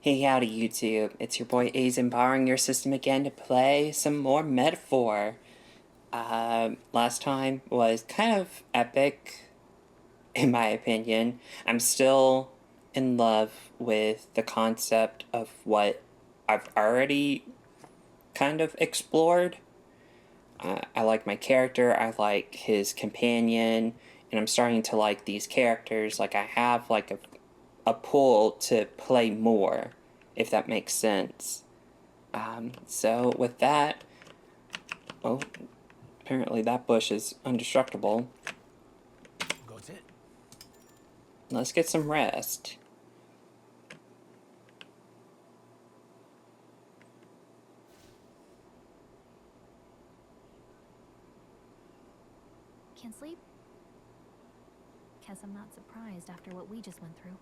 Hey, howdy, YouTube. It's your boy Aizen borrowing your system again to play some more Metaphor. Last time was kind of epic, in my opinion. I'm still in love with the concept of what I've already kind of explored. I like my character, I like his companion, and I'm starting to like these characters. Like, I have like a pull to play more, if that makes sense. So with that, oh, apparently that bush is indestructible. Let's get some rest. Can't sleep? Guess I'm not surprised after what we just went through.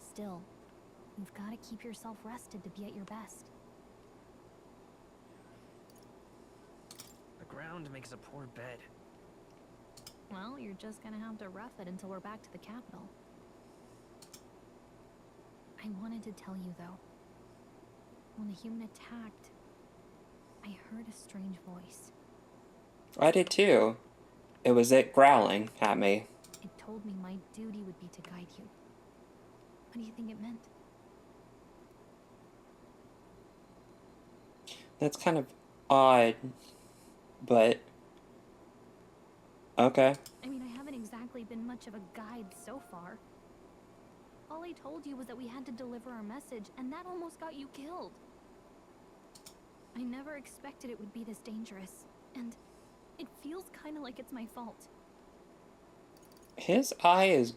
Still, you've got to keep yourself rested to be at your best. The ground makes a poor bed. Well, you're just gonna have to rough it until we're back to the capital. I wanted to tell you, though. When the human attacked, I heard a strange voice. I did too. It was it growling at me. It told me my duty would be to guide you. What do you think it meant? That's kind of odd, but okay. I mean, I haven't exactly been much of a guide so far. All I told you was that we had to deliver our message, and that almost got you killed. I never expected it would be this dangerous, and it feels kind of like it's my fault. His eye is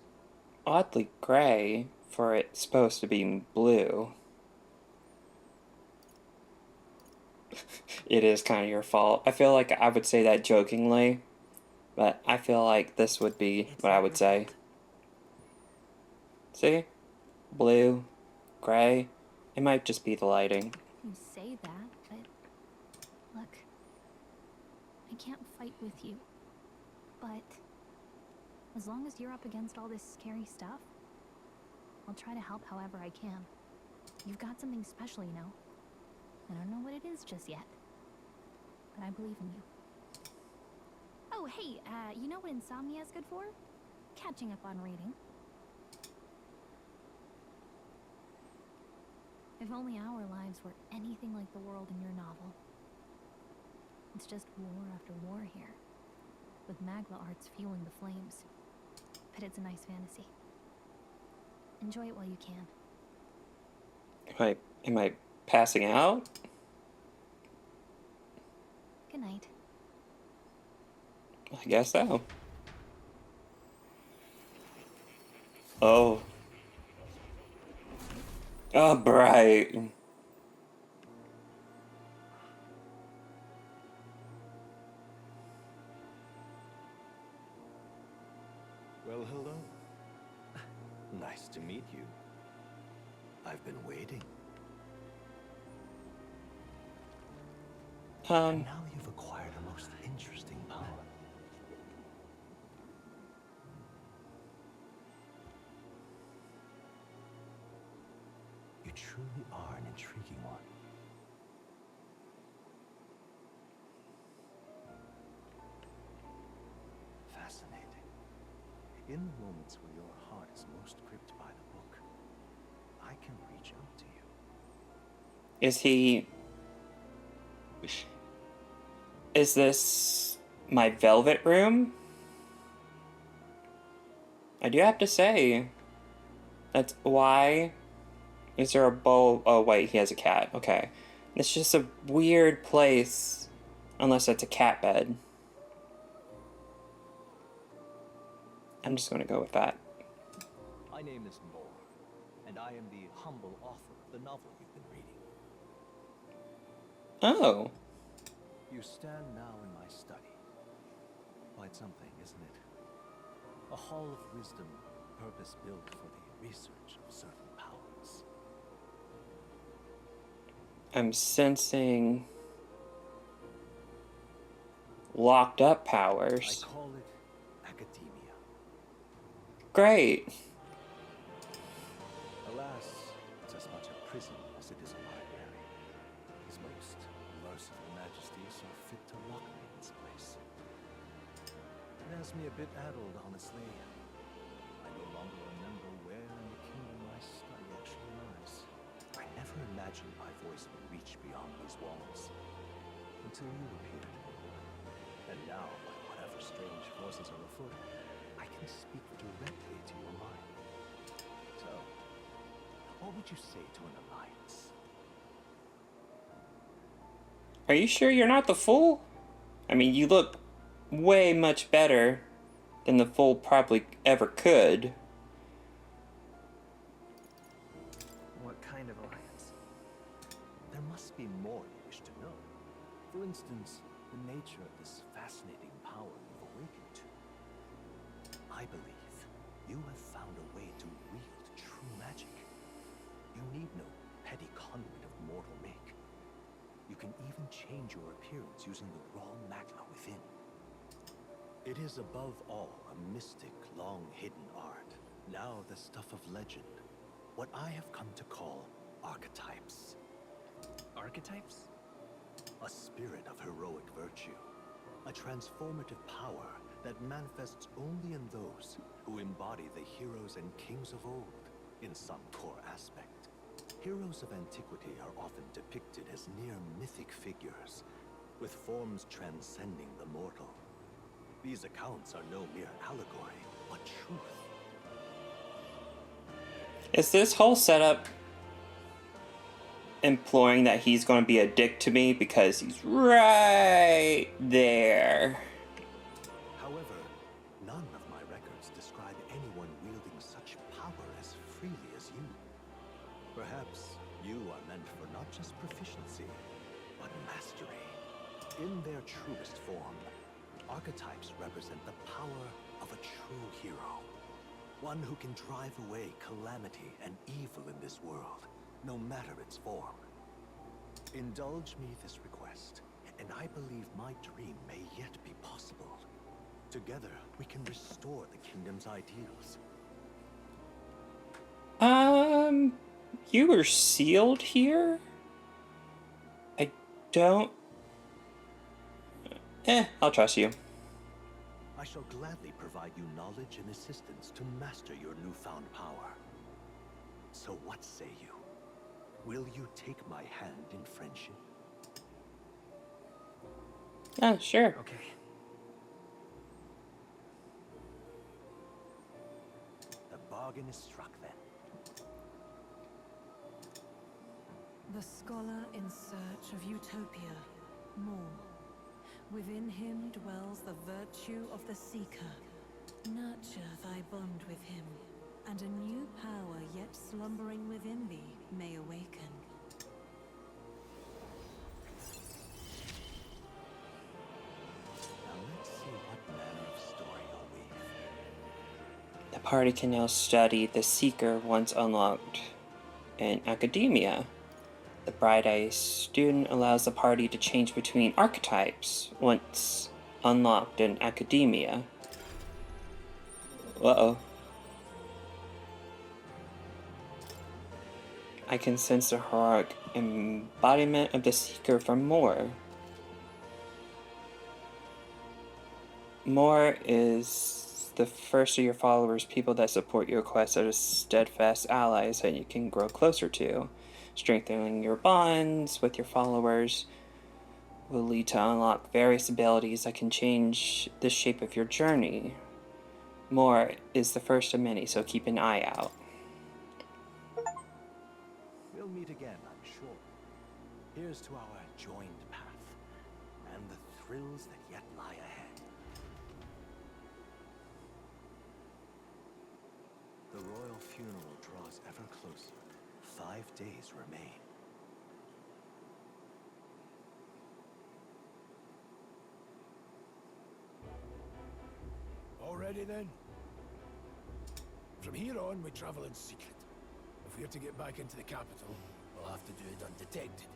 oddly gray for it supposed to be blue. It is kind of your fault. I feel like I would say that jokingly, but I feel like this would be what I would say. See? Blue, gray. It might just be the lighting. You say that, but look, I can't fight with you. But as long as you're up against all this scary stuff, I'll try to help however I can. You've got something special, you know. I don't know what it is just yet, but I believe in you. Oh, hey, you know what insomnia is good for? Catching up on reading. If only our lives were anything like the world in your novel. It's just war after war here, with Magla arts fueling the flames. But it's a nice fantasy. Enjoy it while you can. Am I passing out? Good night. I guess so. Oh. Oh, bright. Well, hello. Nice to meet you. I've been waiting. And now you've acquired a most interesting power. You truly are an intriguing one. Fascinating. In the moments where your heart is most gripped by the book, I can reach out to you. Is he... Is this my velvet room? I do have to say, that's why... Is there a bowl? Oh, wait, he has a cat. Okay. It's just a weird place, unless it's a cat bed. I'm just going to go with that. My name is Moore, and I am the humble author of the novel you've been reading. Oh. You stand now in my study. Quite something, isn't it? A hall of wisdom, purpose-built for the research of certain powers. I'm sensing locked up powers. I call it academia. Great. Alas, prison as it is a library. His most merciful majesty saw fit to lock me in this place. It has me a bit addled, honestly. I no longer remember where in the kingdom my study actually lies. I never imagined my voice would reach beyond these walls, until you appeared. And now, by whatever strange forces are afoot, I can speak directly to your mind. So, what would you say to an alliance? Are you sure you're not the fool? I mean, you look way much better than the fool probably ever could. What kind of alliance? There must be more you wish to know. For instance, the nature of this fascinating power you've awakened to. I believe you have found a way to wield true magic. You need no petty conduit of mortal make. You can even change your appearance using the raw magma within. It is above all a mystic, long-hidden art, now the stuff of legend. What I have come to call archetypes. Archetypes? A spirit of heroic virtue. A transformative power that manifests only in those who embody the heroes and kings of old in some core aspect. Heroes of antiquity are often depicted as near mythic figures, with forms transcending the mortal. These accounts are no mere allegory, but truth. Is this whole setup imploring that he's going to be a dick to me because he's right there? However, none of my records describe anyone wielding such power as freely as you. Perhaps you are meant for not just proficiency, but mastery. In their truest form, archetypes represent the power of a true hero. One who can drive away calamity and evil in this world, no matter its form. Indulge me this request, and I believe my dream may yet be possible. Together, we can restore the kingdom's ideals. You were sealed here? I don't... I'll trust you. I shall gladly provide you knowledge and assistance to master your newfound power. So what say you? Will you take my hand in friendship? Oh, sure. Okay. The bargain is struck then. The scholar in search of utopia, more. Within him dwells the virtue of the seeker. Nurture thy bond with him, and a new power yet slumbering within thee may awaken. Now let's see what manner of story you'll weave. The party can now study the Seeker once unlocked in academia. The Bright-Eye student allows the party to change between archetypes once unlocked in academia. Uh-oh. I can sense the heroic embodiment of the Seeker from Moore. Moore is the first of your followers, people that support your quest as steadfast allies that you can grow closer to. Strengthening your bonds with your followers will lead to unlock various abilities that can change the shape of your journey. Moore is the first of many, so keep an eye out. We'll meet again, I'm sure. Here's to our joined path, and the thrills that yet lie ahead. The royal funeral draws ever closer. 5 days remain. All ready then? From here on, we travel in secret. If we're to get back into the capital, we'll have to do it undetected.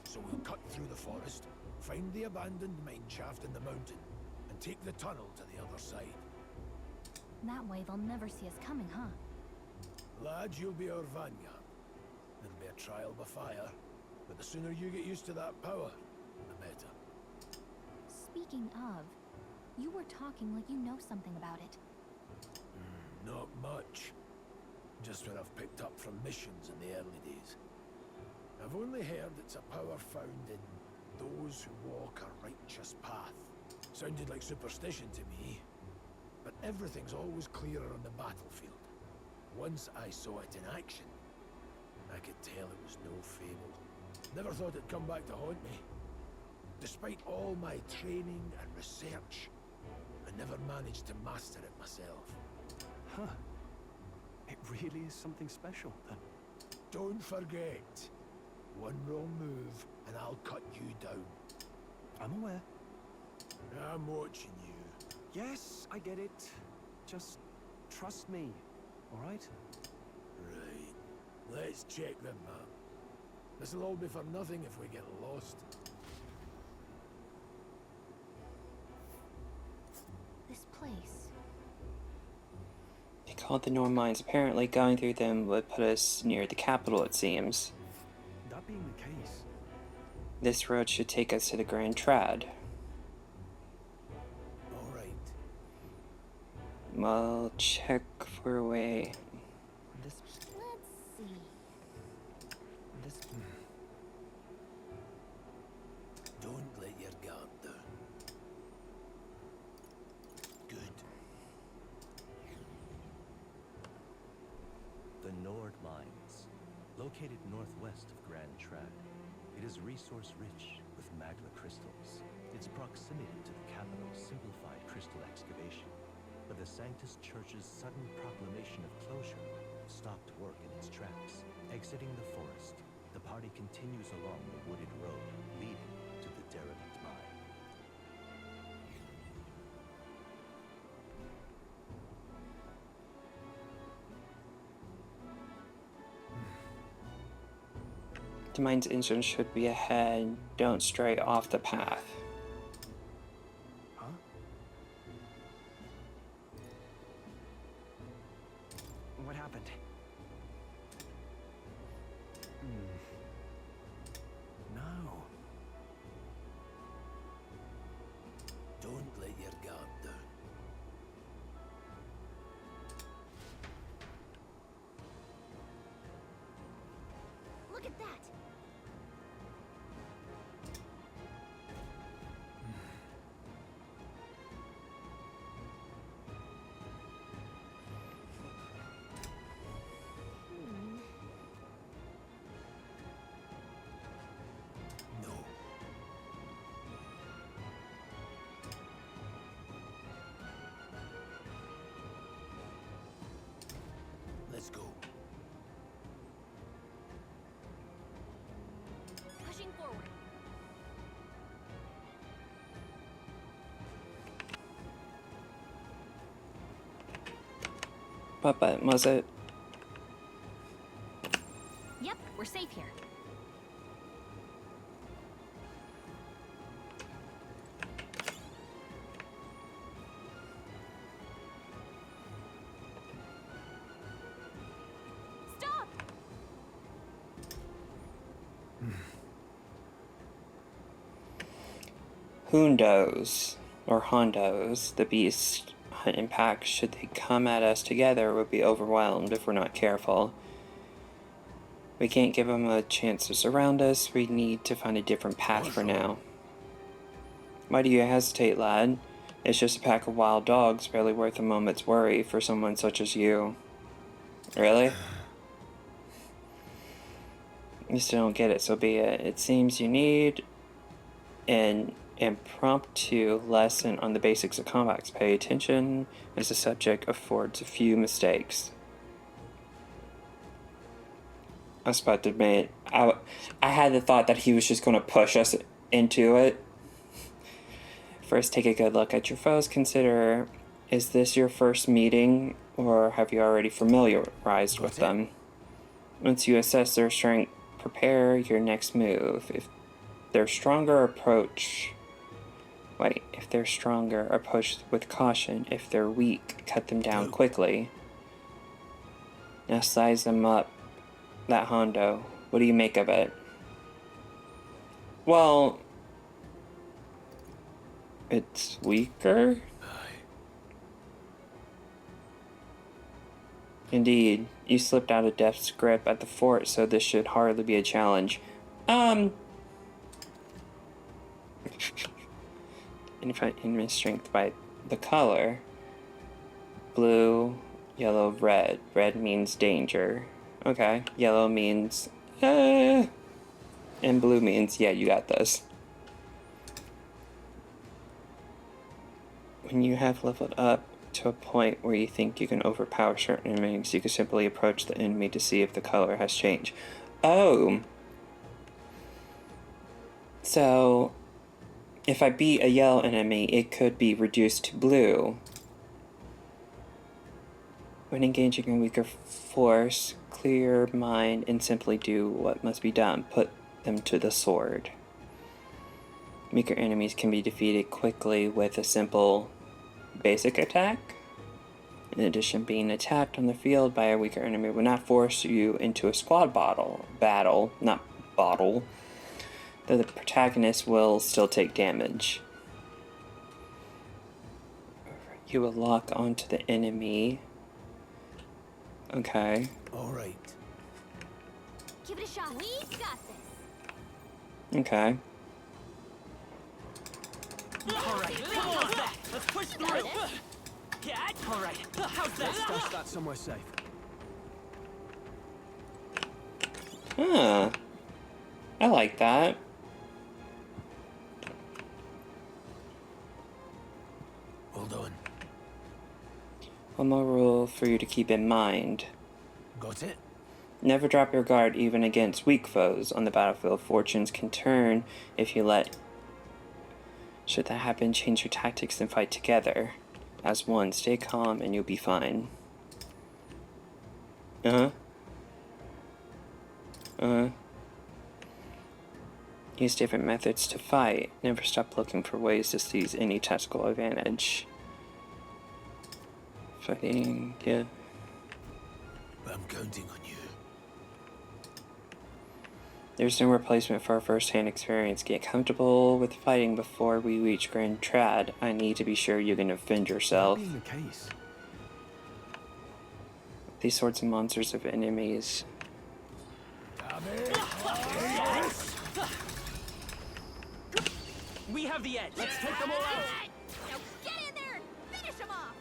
So we'll cut through the forest, find the abandoned mine shaft in the mountain, and take the tunnel to the other side. That way they'll never see us coming, huh? Lad, you'll be our vanguard. There'll be a trial by fire, but the sooner you get used to that power, the better. Speaking of, you were talking like you know something about it. Not much. Just what I've picked up from missions in the early days. I've only heard it's a power found in those who walk a righteous path. Sounded like superstition to me, but everything's always clearer on the battlefield. Once I saw it in action, I could tell it was no fable. Never thought it'd come back to haunt me. Despite all my training and research, I never managed to master it myself. Huh. It really is something special, then. Don't forget, one wrong move and I'll cut you down. I'm aware. I'm watching you. Yes, I get it. Just trust me, all right? Right. Let's check the map. This'll all be for nothing if we get lost. This place. They called the Norm mines. Apparently going through them would put us near the capital, it seems. That being the case, This road should take us to the Grand Trad. All right. Well, check for a way. this... Let's see. this... Don't let your guard down. Good. The Nord Mines, located northwest of Grand Trad. It is resource-rich with magma crystals. Its proximity to the capital simplified crystal excavation, but the Sanctus Church's sudden proclamation of closure stopped work in its tracks. Exiting the forest, the party continues along the wooded road leading to the derelict mine. The mine's entrance should be ahead. Don't stray off the path. Huh? What happened? No. Don't let your guard down. Look at that! No. Let's go. Pushing forward. What button was it? Yep, we're safe here. Stop! Hundos, or Hondos, the beast hunting pack, should they come at us together, would be overwhelmed if we're not careful. We can't give them a chance to surround us. We need to find a different path for now. Why do you hesitate, lad? It's just a pack of wild dogs, barely worth a moment's worry for someone such as you. Really? You still don't get it, so be it. It seems you need an impromptu lesson on the basics of combat. Pay attention as the subject affords a few mistakes. I was about to admit, I had the thought that he was just going to push us into it. First, take a good look at your foes. Consider, is this your first meeting, or have you already familiarized with them? Once you assess their strength, prepare your next move. If they're stronger, approach with caution. If they're weak, cut them down quickly. Now size them up. That Hondo What do you make of it? Well, it's weaker? Indeed, you slipped out of Death's grip at the fort, so this should hardly be a challenge. Infinite strength by the color. Blue, yellow, red. Red means danger. Okay, yellow means, and blue means, yeah, you got this. When you have leveled up to a point where you think you can overpower certain enemies, you can simply approach the enemy to see if the color has changed. Oh. So, if I beat a yellow enemy, it could be reduced to blue. When engaging a weaker force, clear your mind and simply do what must be done. Put them to the sword. Weaker enemies can be defeated quickly with a simple basic attack. In addition, being attacked on the field by a weaker enemy will not force you into a squad battle, though the protagonist will still take damage. You will lock onto the enemy. Okay. All right. Give it a shot. We got this. Okay. Alright, come on! Let's push through! Yeah, alright. How's that? Stash that somewhere safe. Huh. I like that. Well done. One more rule for you to keep in mind. Got it? Never drop your guard even against weak foes on the battlefield. Fortunes can turn if you let. Should that happen, change your tactics and fight together. As one, stay calm and you'll be fine. Use different methods to fight. Never stop looking for ways to seize any tactical advantage. Fighting, yeah. I'm counting on you. There's no replacement for our first-hand experience. Get comfortable with fighting before we reach Grand Trad. I need to be sure you can defend yourself. That being the case, These sorts of monsters of enemies. We have the edge. Let's take them all out. Now get in there and finish him off.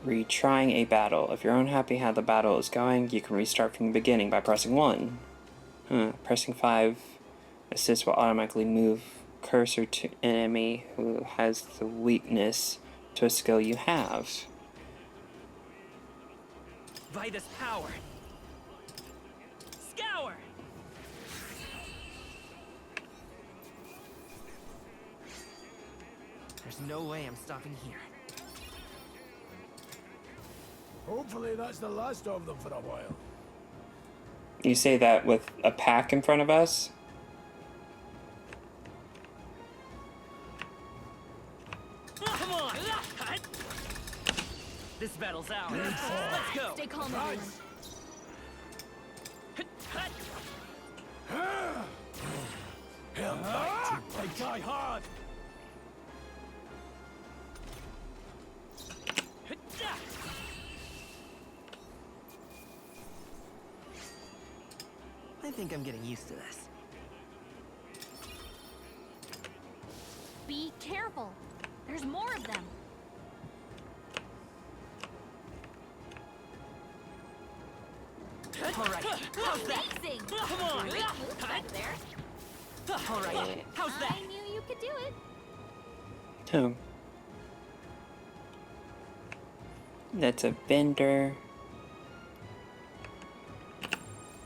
Retrying a battle. If you're unhappy how the battle is going, you can restart from the beginning by pressing 1. Pressing 5 assist will automatically move cursor to enemy who has the weakness to a skill you have. Vitus power. Scour. There's no way I'm stopping here. Hopefully that's the last of them for a while. You say that with a pack in front of us? Come on! This battle's ours. Let's go. Stay calm, everyone. Held back too much. I die hard. I think I'm getting used to this. Be careful. There's more of them. All right. How's that? Amazing. Come on. Great move back there. All right. How's that? I knew you could do it. Oh. That's a vendor.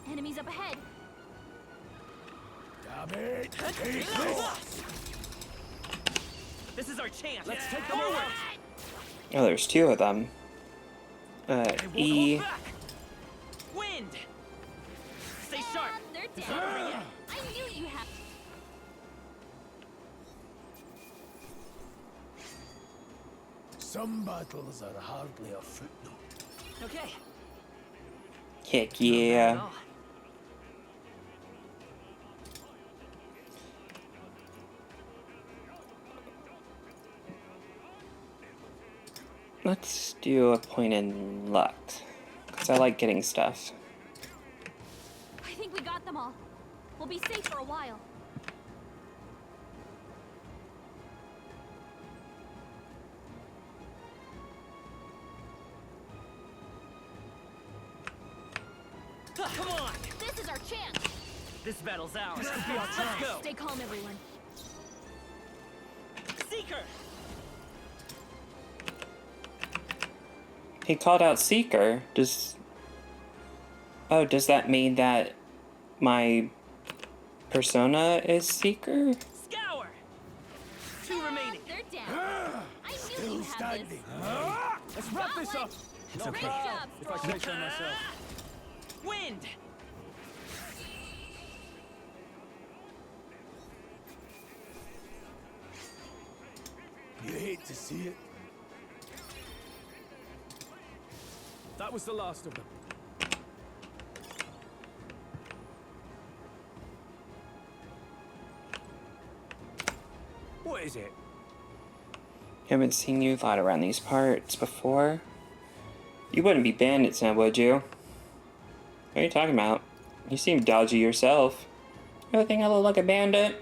Enemies up ahead. Damn it! Take this! This is our chance. Let's take them over. Oh, there's 2 of them. E. Wind. Stay sharp. And they're dead. I knew you had. Some battles are hardly a footnote. Okay. Heck Not bad at yeah. all. Let's do a point in luck. Because I like getting stuff. I think we got them all. We'll be safe for a while. Come on! This is our chance. This battle's ours. Let's go! Stay calm, everyone. Seeker! He called out Seeker. Does that mean that my persona is Seeker? Scour! Two remaining. They're down. I knew Still you had this. standing. Let's wrap Got this one. up. It's okay. Great job, If I Strong. say so myself. Wind! You hate to see it. That was the last of them. What is it? Haven't seen you lot around these parts before. You wouldn't be bandits now, would you? What are you talking about? You seem dodgy yourself. You think I look like a bandit?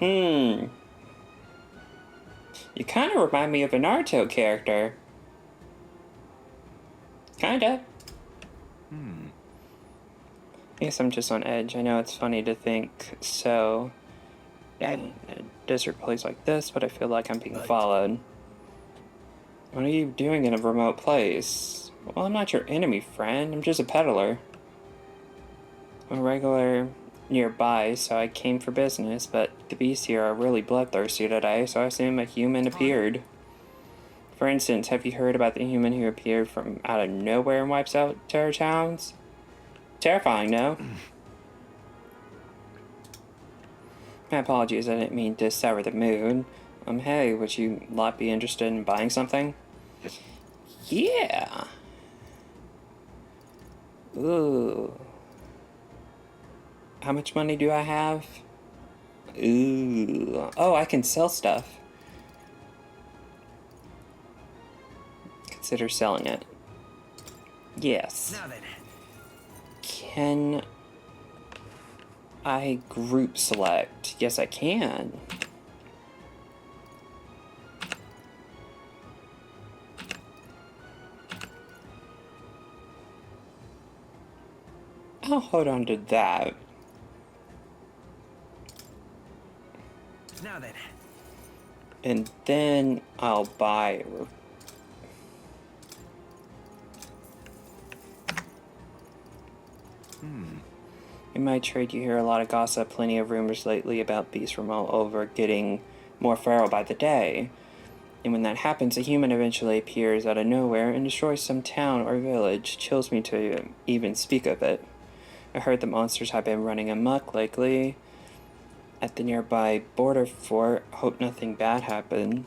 You kind of remind me of a Naruto character. Kinda. I guess I'm just on edge. I know it's funny to think so. In a desert place like this, but I feel like I'm being followed. What are you doing in a remote place? Well, I'm not your enemy, friend. I'm just a peddler. I'm a regular nearby, so I came for business, but the beasts here are really bloodthirsty today, so I assume a human appeared. For instance, have you heard about the human who appeared from out of nowhere and wipes out terror towns? Terrifying, no? My apologies, I didn't mean to sour the mood. Hey, would you lot be interested in buying something? Yeah! Ooh. How much money do I have? Ooh. Oh, I can sell stuff. Consider selling it. Yes. Now then. Can I group select? Yes, I can. I'll hold on to that. Now then. And then I'll buy. In my trade, you hear a lot of gossip, plenty of rumors lately about beasts from all over getting more feral by the day. And when that happens, a human eventually appears out of nowhere and destroys some town or village. Chills me to even speak of it. I heard the monsters have been running amok lately at the nearby border fort. Hope nothing bad happened.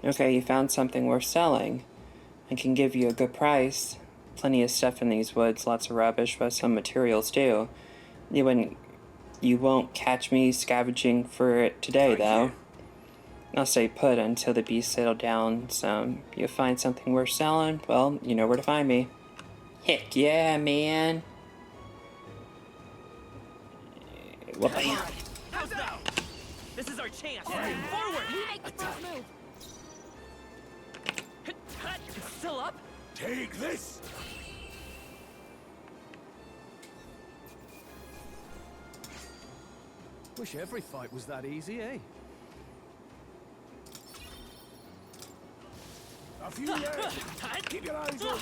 Okay, you found something worth selling. I can give you a good price. Plenty of stuff in these woods, lots of rubbish, but some materials too. You won't catch me scavenging for it today, though. I'll stay put until the beasts settle down some. You find something worth selling, well, you know where to find me. Heck yeah, man. Well, All right. How's that? This is our chance. Forward! You make the first move. It's still up? Take this! Wish every fight was that easy, eh? A few left! Keep your eyes open!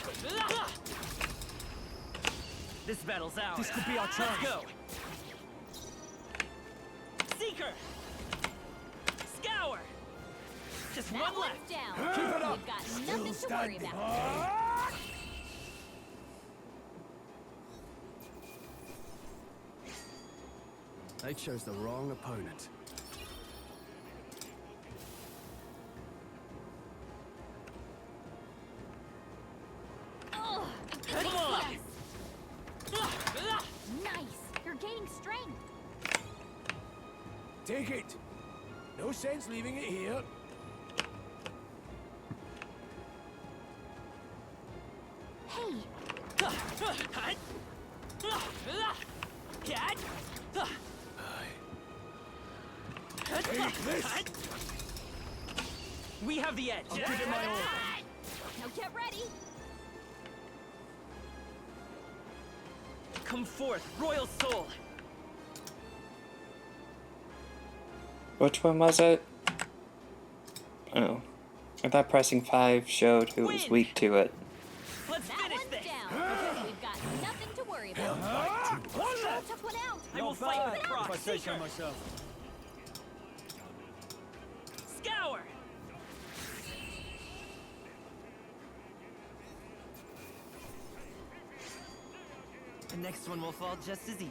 This battle's ours. This could be our chance. Let's go. Seeker! Scour! Just That one one's left. down. Keep it up! You've got nothing to worry about. They chose the wrong opponent. Take it. No sense leaving it here. Hey, Take this. We have the edge. I'll give it my all. now get ready. Come forth, royal soul. Which one was it? Oh. I thought pressing 5 showed who was weak to it. Let's That finish one's this. down. We've got nothing to worry about. Took one out. I will fight with Proc Seeker. myself. Scour. The next one will fall just as easy.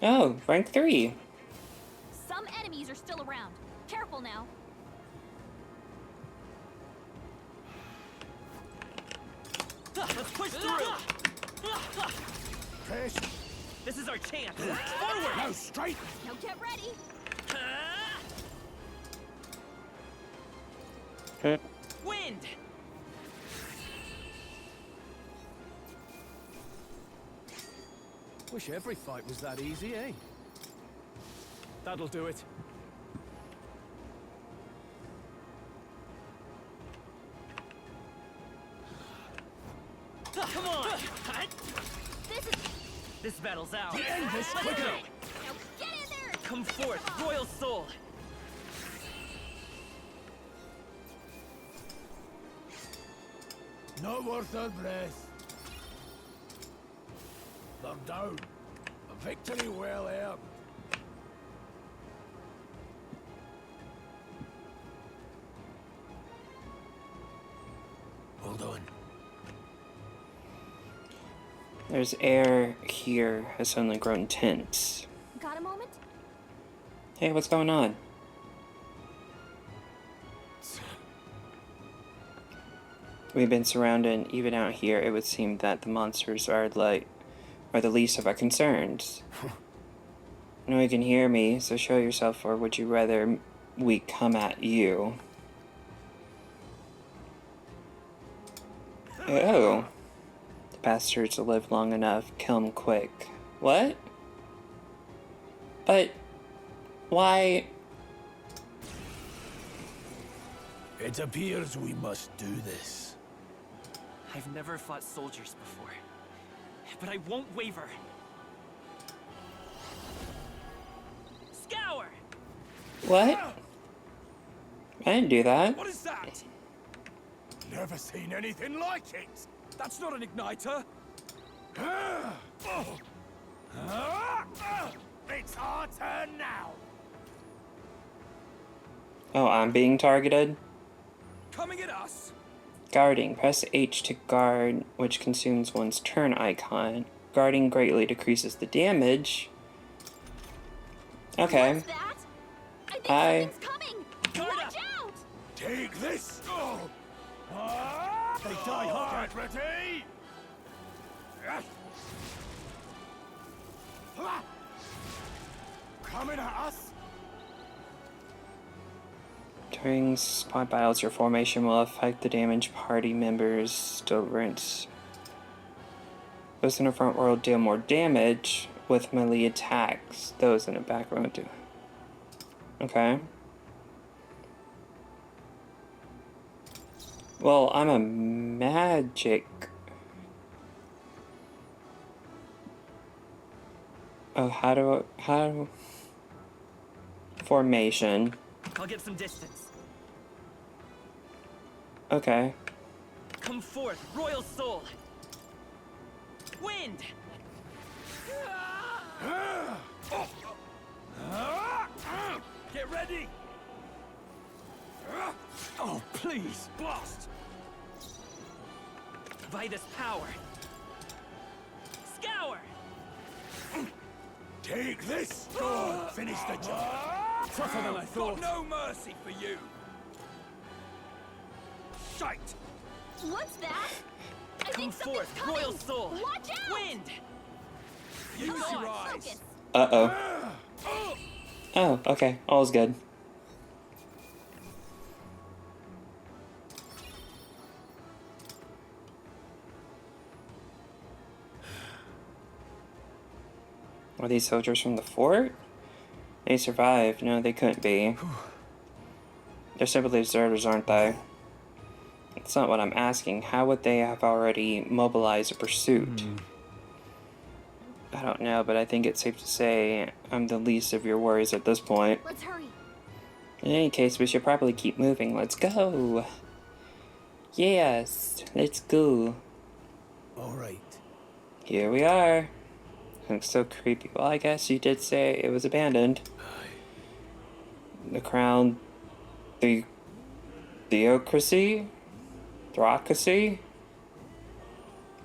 Oh, rank 3. Some enemies are still around. Careful now. Let's push through. Press. This is our chance. Forward. Now straight. Now get ready. Wind. Wish every fight was that easy, eh? That'll do it. Come on. This is. This battle's out. End this Let's quicker. go. Now get in there. Come forth, royal soul. Not worth our breath. They're down. A victory well earned. Hold on. There's air here has suddenly grown tense. Got a moment? Hey, what's going on? We've been surrounded, and even out here, it would seem that the monsters are the least of our concerns. I know you can hear me, so show yourself, or would you rather we come at you? Oh. The bastards live long enough. Kill them quick. What? But why? It appears we must do this. I've never fought soldiers before, but I won't waver. Scour! What? I didn't do that. What is that? Never seen anything like it. That's not an igniter. It's our turn now. Oh, I'm being targeted? Coming at us. Guarding. Press H to guard, which consumes one's turn icon. Guarding greatly decreases the damage. Okay. What's that? I think I- something's coming. Guard Watch up. out! Take this. They die hard. Ready? Coming at us. During spot battles, your formation will affect the damage party members still rinse. Those in the front row deal more damage with melee attacks. Those in the back row do. Okay. Well, I'm a magic. Oh, how formation. I'll get some distance. Okay. Come forth, royal soul. Wind! Get ready. Oh, please, blast. By this power. Scour! Take this. Go. Finish the job. Tougher than I thought. Got no mercy for you. Shite. What's that? I Come think something's forth, coming. royal soul. Watch out! Wind! Use Come your on, eyes. focus. Uh-oh. Oh, okay. All's good. Are these soldiers from the fort? They survived. No, they couldn't be. They're simply deserters, aren't they? That's not what I'm asking. How would they have already mobilized a pursuit? I don't know, but I think it's safe to say I'm the least of your worries at this point. Let's hurry. In any case, we should probably keep moving. Let's go! Yes, let's go. All right. Here we are. Looks so creepy. Well, I guess you did say it was abandoned. The crown... the... theocracy? Theocracy?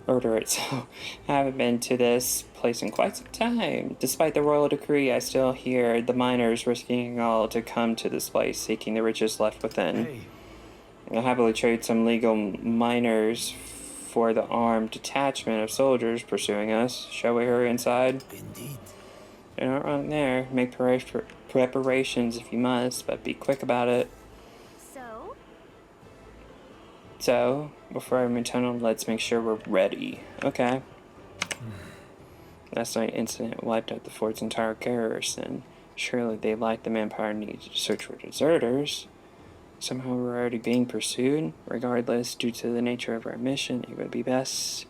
Order it. So, I haven't been to this place in quite some time. Despite the royal decree, I still hear the miners risking all to come to this place, seeking the riches left within. Hey. I'll happily trade some legal miners for the armed detachment of soldiers pursuing us. Shall we hurry inside? Indeed. You're not wrong there. Make preparations if you must, but be quick about it. So, So, before I move tunnel, let's make sure we're ready. Okay. Last night's incident wiped out the fort's entire garrison. Surely they lacked the manpower needed to search for deserters. Somehow we're already being pursued. Regardless, due to the nature of our mission, it would be best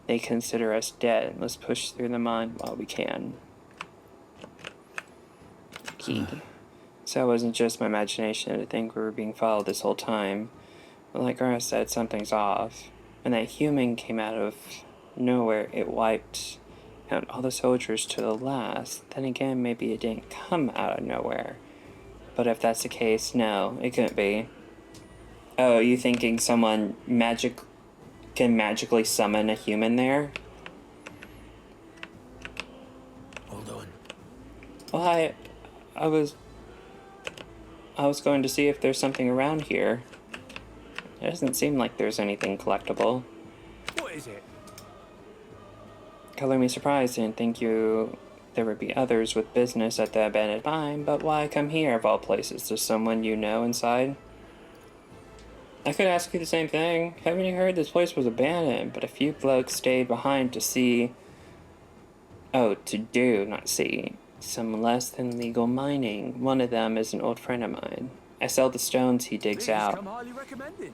they consider us dead. Let's push through the mine while we can. Key. So it wasn't just my imagination to think we were being followed this whole time. But like Gara said, something's off. When that human came out of nowhere, it wiped out all the soldiers to the last. Then again, maybe it didn't come out of nowhere. But if that's the case, no, it couldn't be. Oh, you thinking someone can magically summon a human there? Hold on. Well, I was going to see if there's something around here. It doesn't seem like there's anything collectible. What is it? Color me surprised. I didn't think there would be others with business at the abandoned mine, but why come here of all places? There's someone you know inside? I could ask you the same thing. Haven't you heard this place was abandoned, but a few blokes stayed behind to see... Oh, to do, not see. Some less than legal mining. One of them is an old friend of mine. I sell the stones he digs These out. come highly recommended.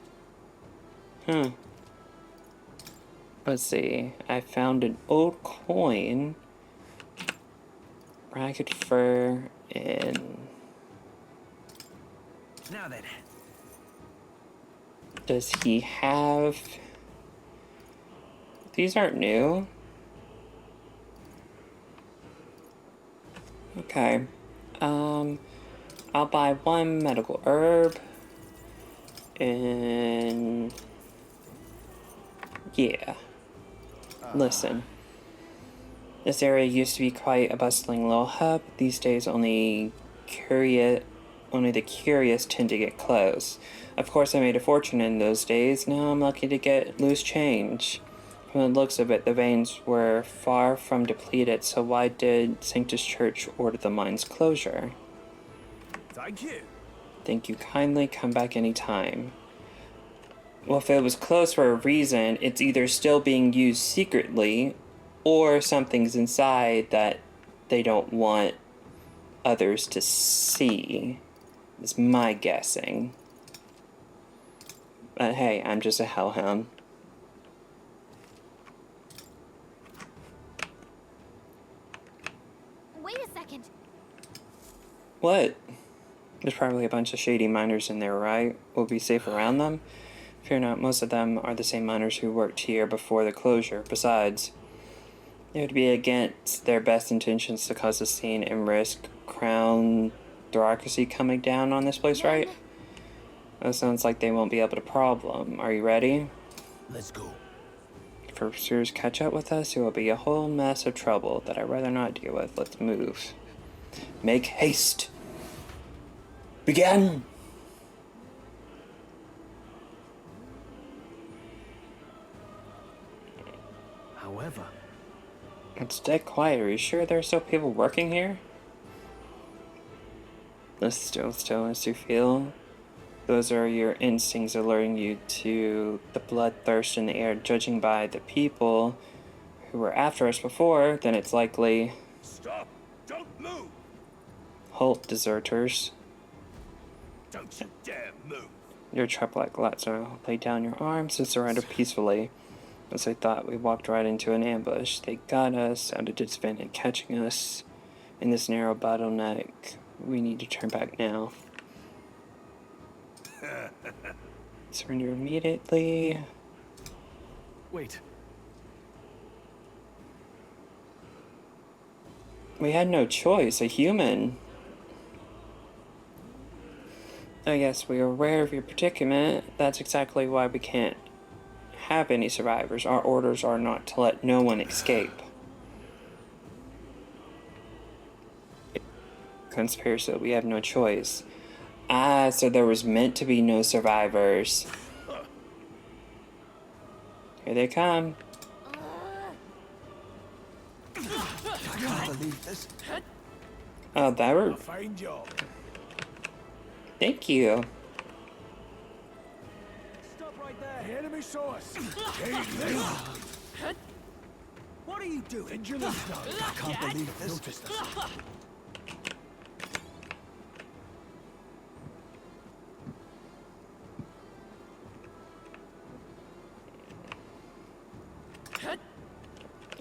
Let's see. I found an old coin. Ragged fur and... Now then. Does he have... These aren't new. Okay. I'll buy one medical herb. And... yeah. Listen. This area used to be quite a bustling little hub. These days only the curious tend to get close. Of course I made a fortune in those days. Now I'm lucky to get loose change. From the looks of it, the veins were far from depleted, so why did Sanctus Church order the mine's closure? Thank you. Thank you kindly. Come back anytime. Well, if it was closed for a reason, it's either still being used secretly, or something's inside that they don't want others to see. Is my guessing. But hey, I'm just a hellhound. wait a second. What? There's probably a bunch of shady miners in there, right? We'll be safe around them? Fear not, most of them are the same miners who worked here before the closure. Besides, it would be against their best intentions to cause a scene and risk crown bureaucracy coming down on this place, right? That sounds like they won't be able to problem. Are you ready? Let's go. If our pursuers catch up with us, it will be a whole mess of trouble that I'd rather not deal with. Let's move. Make haste. Begin! However, It's dead quiet. Are you sure there are still people working here? The still stillness you feel. Those are your instincts alerting you to the bloodthirst in the air. Judging by the people who were after us before, then it's likely... Stop! Don't move! Halt, deserters. Don't you dare move! Your trap like Lazaro. Lay down your arms and surrender peacefully. As I thought, we walked right into an ambush. They got us, out of disband and catching us in this narrow bottleneck. We need to turn back now. Surrender immediately. Wait. We had no choice. A human. I guess we are aware of your predicament. That's exactly why we can't have any survivors. Our orders are not to let no one escape. Conspiracy, we have no choice. Ah, so there was meant to be no survivors. Here they come. I can't believe this. Oh, that were... A fine job. Thank you. Stop right there. The enemy saw us. Take this. What are you doing? Pendulum's down. I can't believe this. Notice this.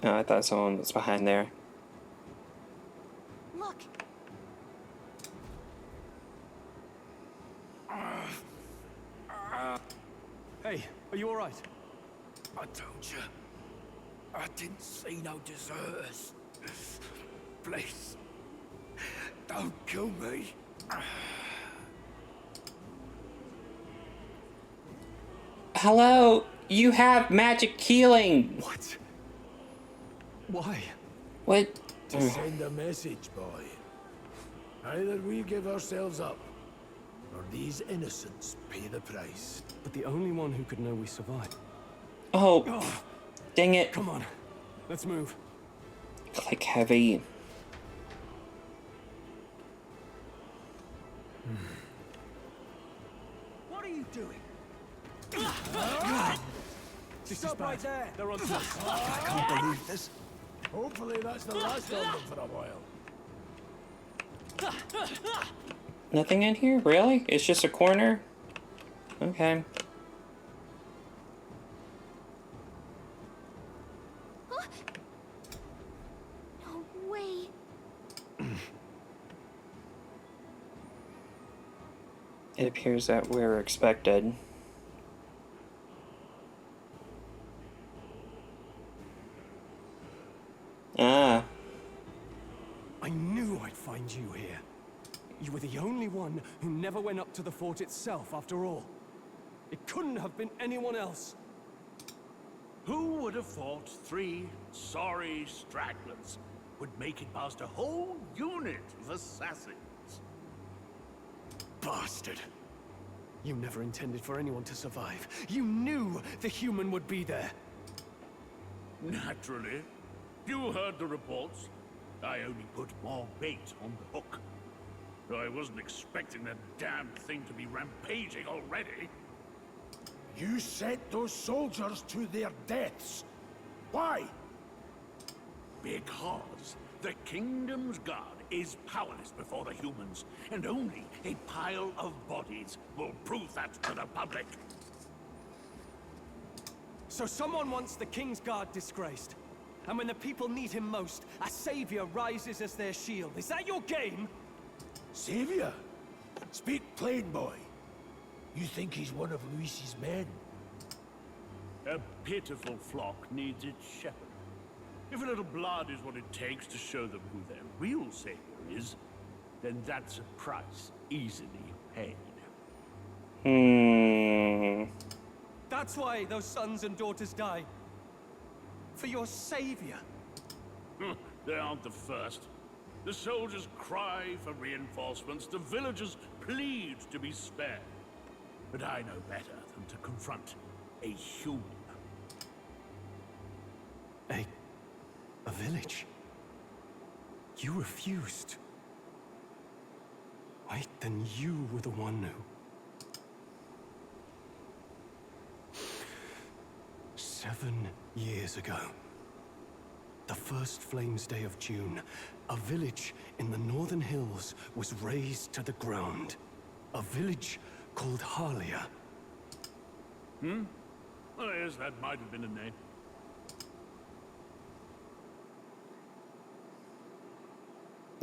Oh, I thought someone was behind there. Look, Hey, are you alright? I told you. I didn't see no deserters. Please. Don't kill me. Hello, you have magic healing. What? Why? What? To send a message, boy. Either we give ourselves up, or these innocents pay the price. But the only one who could know we survived. Oh, dang it. Come on, let's move. Click heavy. What are you doing? This Stop is bad. right there. They're on to us. I can't believe this. Hopefully that's the last of them for a while. Nothing in here? Really? It's just a corner? Okay. no way. It appears that we're expected. Ah. I knew I'd find you here. You were the only one who never went up to the fort itself, after all. It couldn't have been anyone else. Who would have thought 3 sorry stragglers would make it past a whole unit of assassins? Bastard. You never intended for anyone to survive. You knew the human would be there. Naturally. You heard the reports. I only put more bait on the hook. I wasn't expecting that damned thing to be rampaging already. You sent those soldiers to their deaths. Why? Because the kingdom's guard is powerless before the humans, and only a pile of bodies will prove that to the public. So someone wants the King's Guard disgraced. And when the people need him most, a savior rises as their shield. Is that your game? Savior? Speak plain, boy. You think he's one of Luis's men? A pitiful flock needs its shepherd. If a little blood is what it takes to show them who their real savior is, then that's a price easily paid. That's why those sons and daughters died. For your savior. They aren't the first. The soldiers cry for reinforcements, the villagers plead to be spared. But I know better than to confront a human. A village? You refused. right, then you were the one who... 7 years ago, the first Flames Day of June, a village in the northern hills was razed to the ground. A village called Harlia. Well, yes, that might have been a name.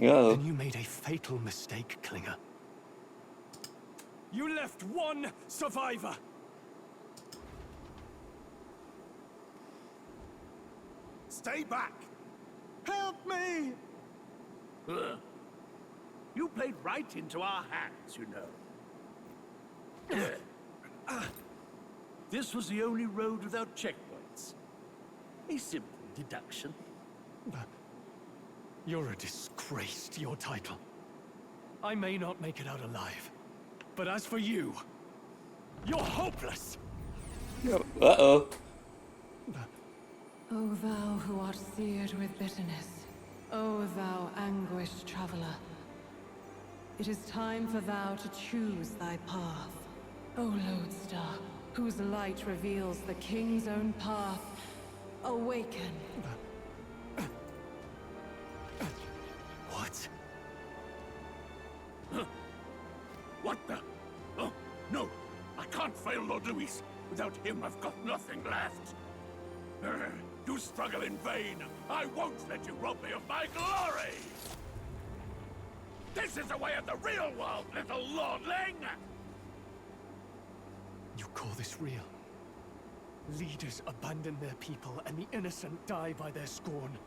Oh. Then you made a fatal mistake, Klinger. You left one survivor! Stay back! Help me! Ugh. You played right into our hands, you know. This was the only road without checkpoints. A simple deduction. You're a disgrace to your title. I may not make it out alive, but as for you, you're hopeless! Uh-oh. O thou who art seared with bitterness, O thou anguished traveler, it is time for thou to choose thy path. O lodestar, whose light reveals the king's own path, awaken. What? What the? Oh, no! I can't fail Lord Luis. Without him, I've got nothing left. You struggle in vain. I won't let you rob me of my glory! This is the way of the real world, little lordling! You call this real? Leaders abandon their people and the innocent die by their scorn.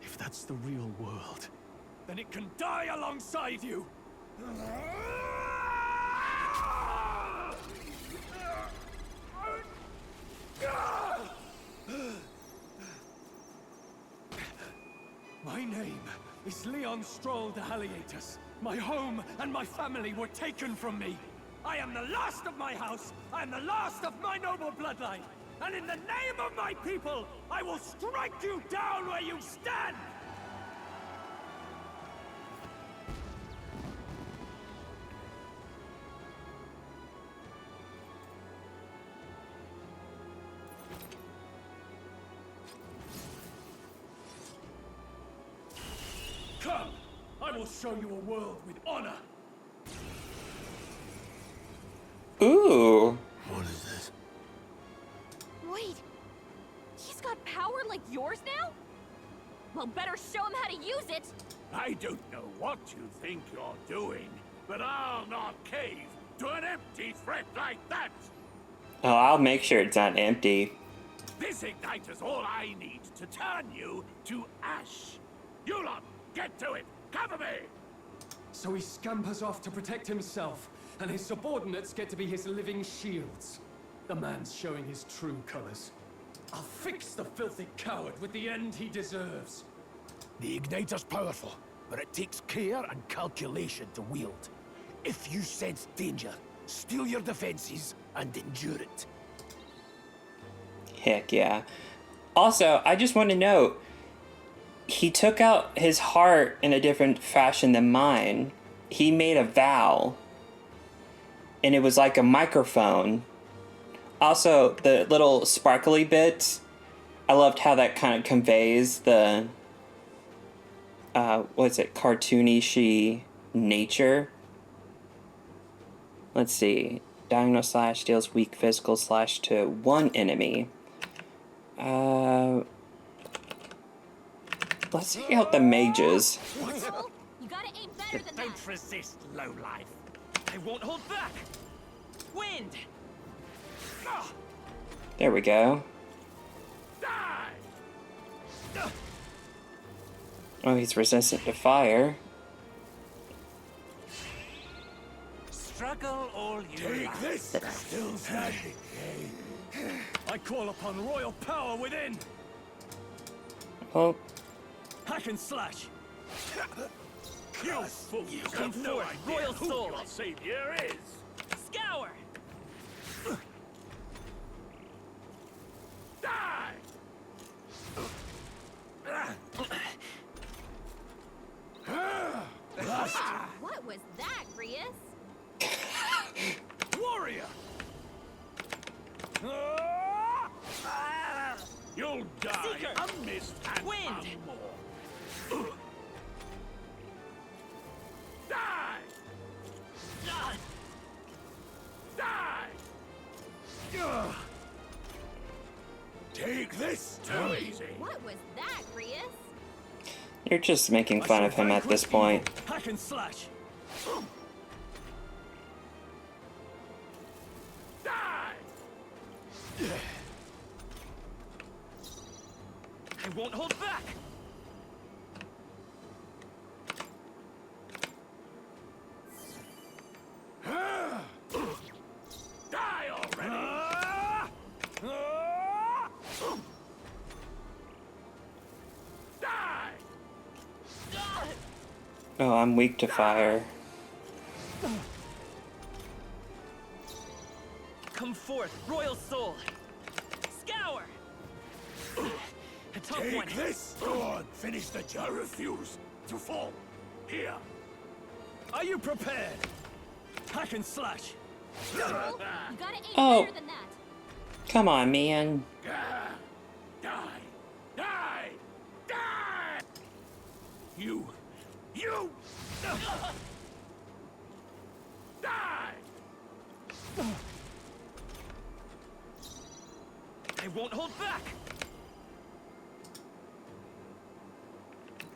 If that's the real world, then it can die alongside you! My name is Leon Stroll de Halietus. My home and my family were taken from me. I am the last of my house. I am the last of my noble bloodline. And in the name of my people, I will strike you down where you stand! Come! I will show you a world with honor! Ooh. What is this? Wait, he's got power like yours now? Well, better show him how to use it. I don't know what you think you're doing, but I'll not cave to an empty threat like that! Oh, I'll make sure it's not empty. This igniter's all I need to turn you to ash. You lot, get to it! Cover me! So he scampers off to protect himself, and his subordinates get to be his living shields. The man's showing his true colors. I'll fix the filthy coward with the end he deserves. The igniter's powerful, but it takes care and calculation to wield. If you sense danger, steel your defenses and endure it. Heck yeah. Also, I just want to note, he took out his heart in a different fashion than mine. He made a vow, and it was like a microphone. Also, the little sparkly bit, I loved how that kind of conveys the, cartoony-shy nature. Let's see. Diagonal slash deals weak physical slash to one enemy. Let's check out the mages. You gotta aim better than that. Don't resist, lowlife. I won't hold back. Wind! There we go. Die! Oh, he's resistant to fire. Struggle all you Take like. this! Still standing. I call upon royal power within! Oh, Hack and slash! You fools You have come no forth, idea Royal who Soul. your savior is! Scour! Die! What was that, Green? all die Seeker! a mist and Wind! a more. Die! Die! Ugh. Take this! Too easy. What was that, Grius? You're just making fun of him at this point. Hack and slash! Die! I won't hold back! Die already! Ah! Ah! Die! Oh, I'm weak to fire. Come forth, royal soul! Scour! A tough Take one! this! Go on, finish the I job. refuse to fall. Here. Are you prepared? Hack and slash! You gotta aim Oh. better than that. Come on, man. Die! Die! Die! You! Die! I won't hold back!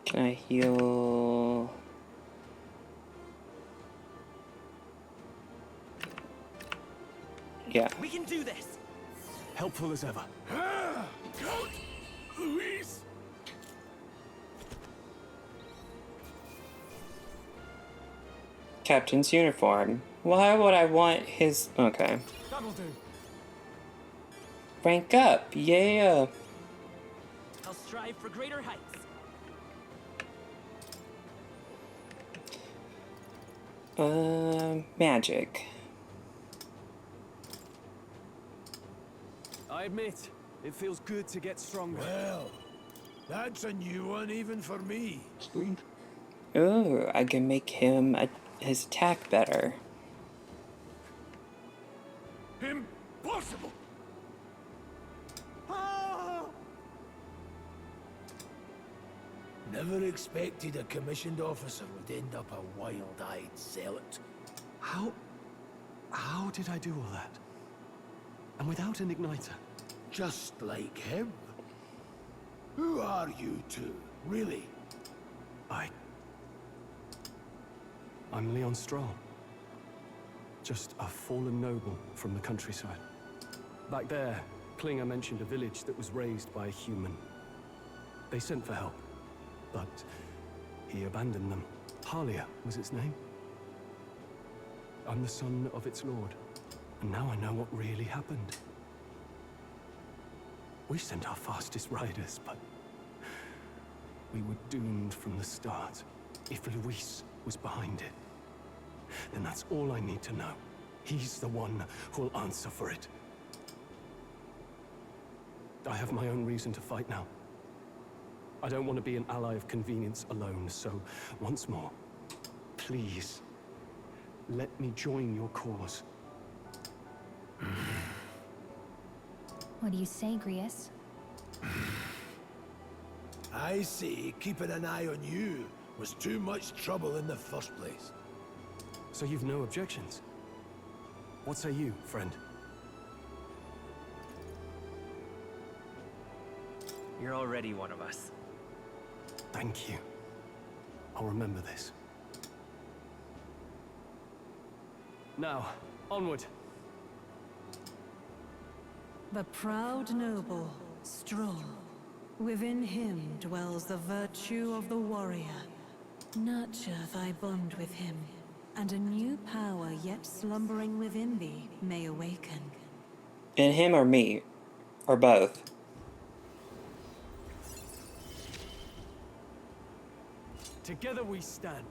Can I heal? Yeah. We can do this! Helpful as ever. Don't, Luis! Captain's uniform. Why would I want his... Okay. That'll do. Rank up. Yeah. I'll strive for greater heights. Magic. I admit, it feels good to get stronger. Well, that's a new one even for me. Ooh, I can make him his attack better. Impossible! Never expected a commissioned officer would end up a wild-eyed zealot. How did I do all that? And without an igniter? Just like him. Who are you two, really? I'm Leon Stroll. Just a fallen noble from the countryside. Back there, Klinger mentioned a village that was raised by a human. They sent for help, but he abandoned them. Halia was its name. I'm the son of its lord, and now I know what really happened. We sent our fastest riders, but we were doomed from the start. If Luis was behind it, then that's all I need to know. He's the one who'll answer for it. I have my own reason to fight now. I don't want to be an ally of convenience alone, so once more, please, let me join your cause. What do you say, Grius? I see keeping an eye on you was too much trouble in the first place. So you've no objections? What say you, friend? You're already one of us. Thank you. I'll remember this. Now, onward. The proud noble, Stroll. Within him dwells the virtue of the warrior. Nurture thy bond with him, and a new power yet slumbering within thee may awaken. In him or me? Or both? Together we stand.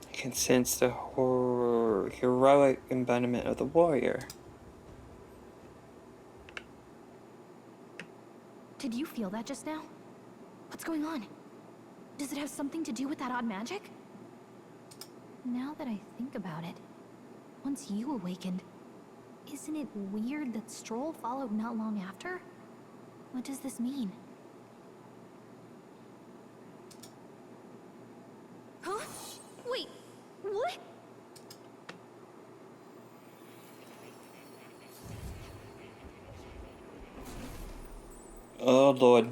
I can sense the heroic embodiment of the warrior. Did you feel that just now? What's going on? Does it have something to do with that odd magic? Now that I think about it, once you awakened, isn't it weird that Stroll followed not long after? What does this mean? Huh? Wait, what? Oh, Lord.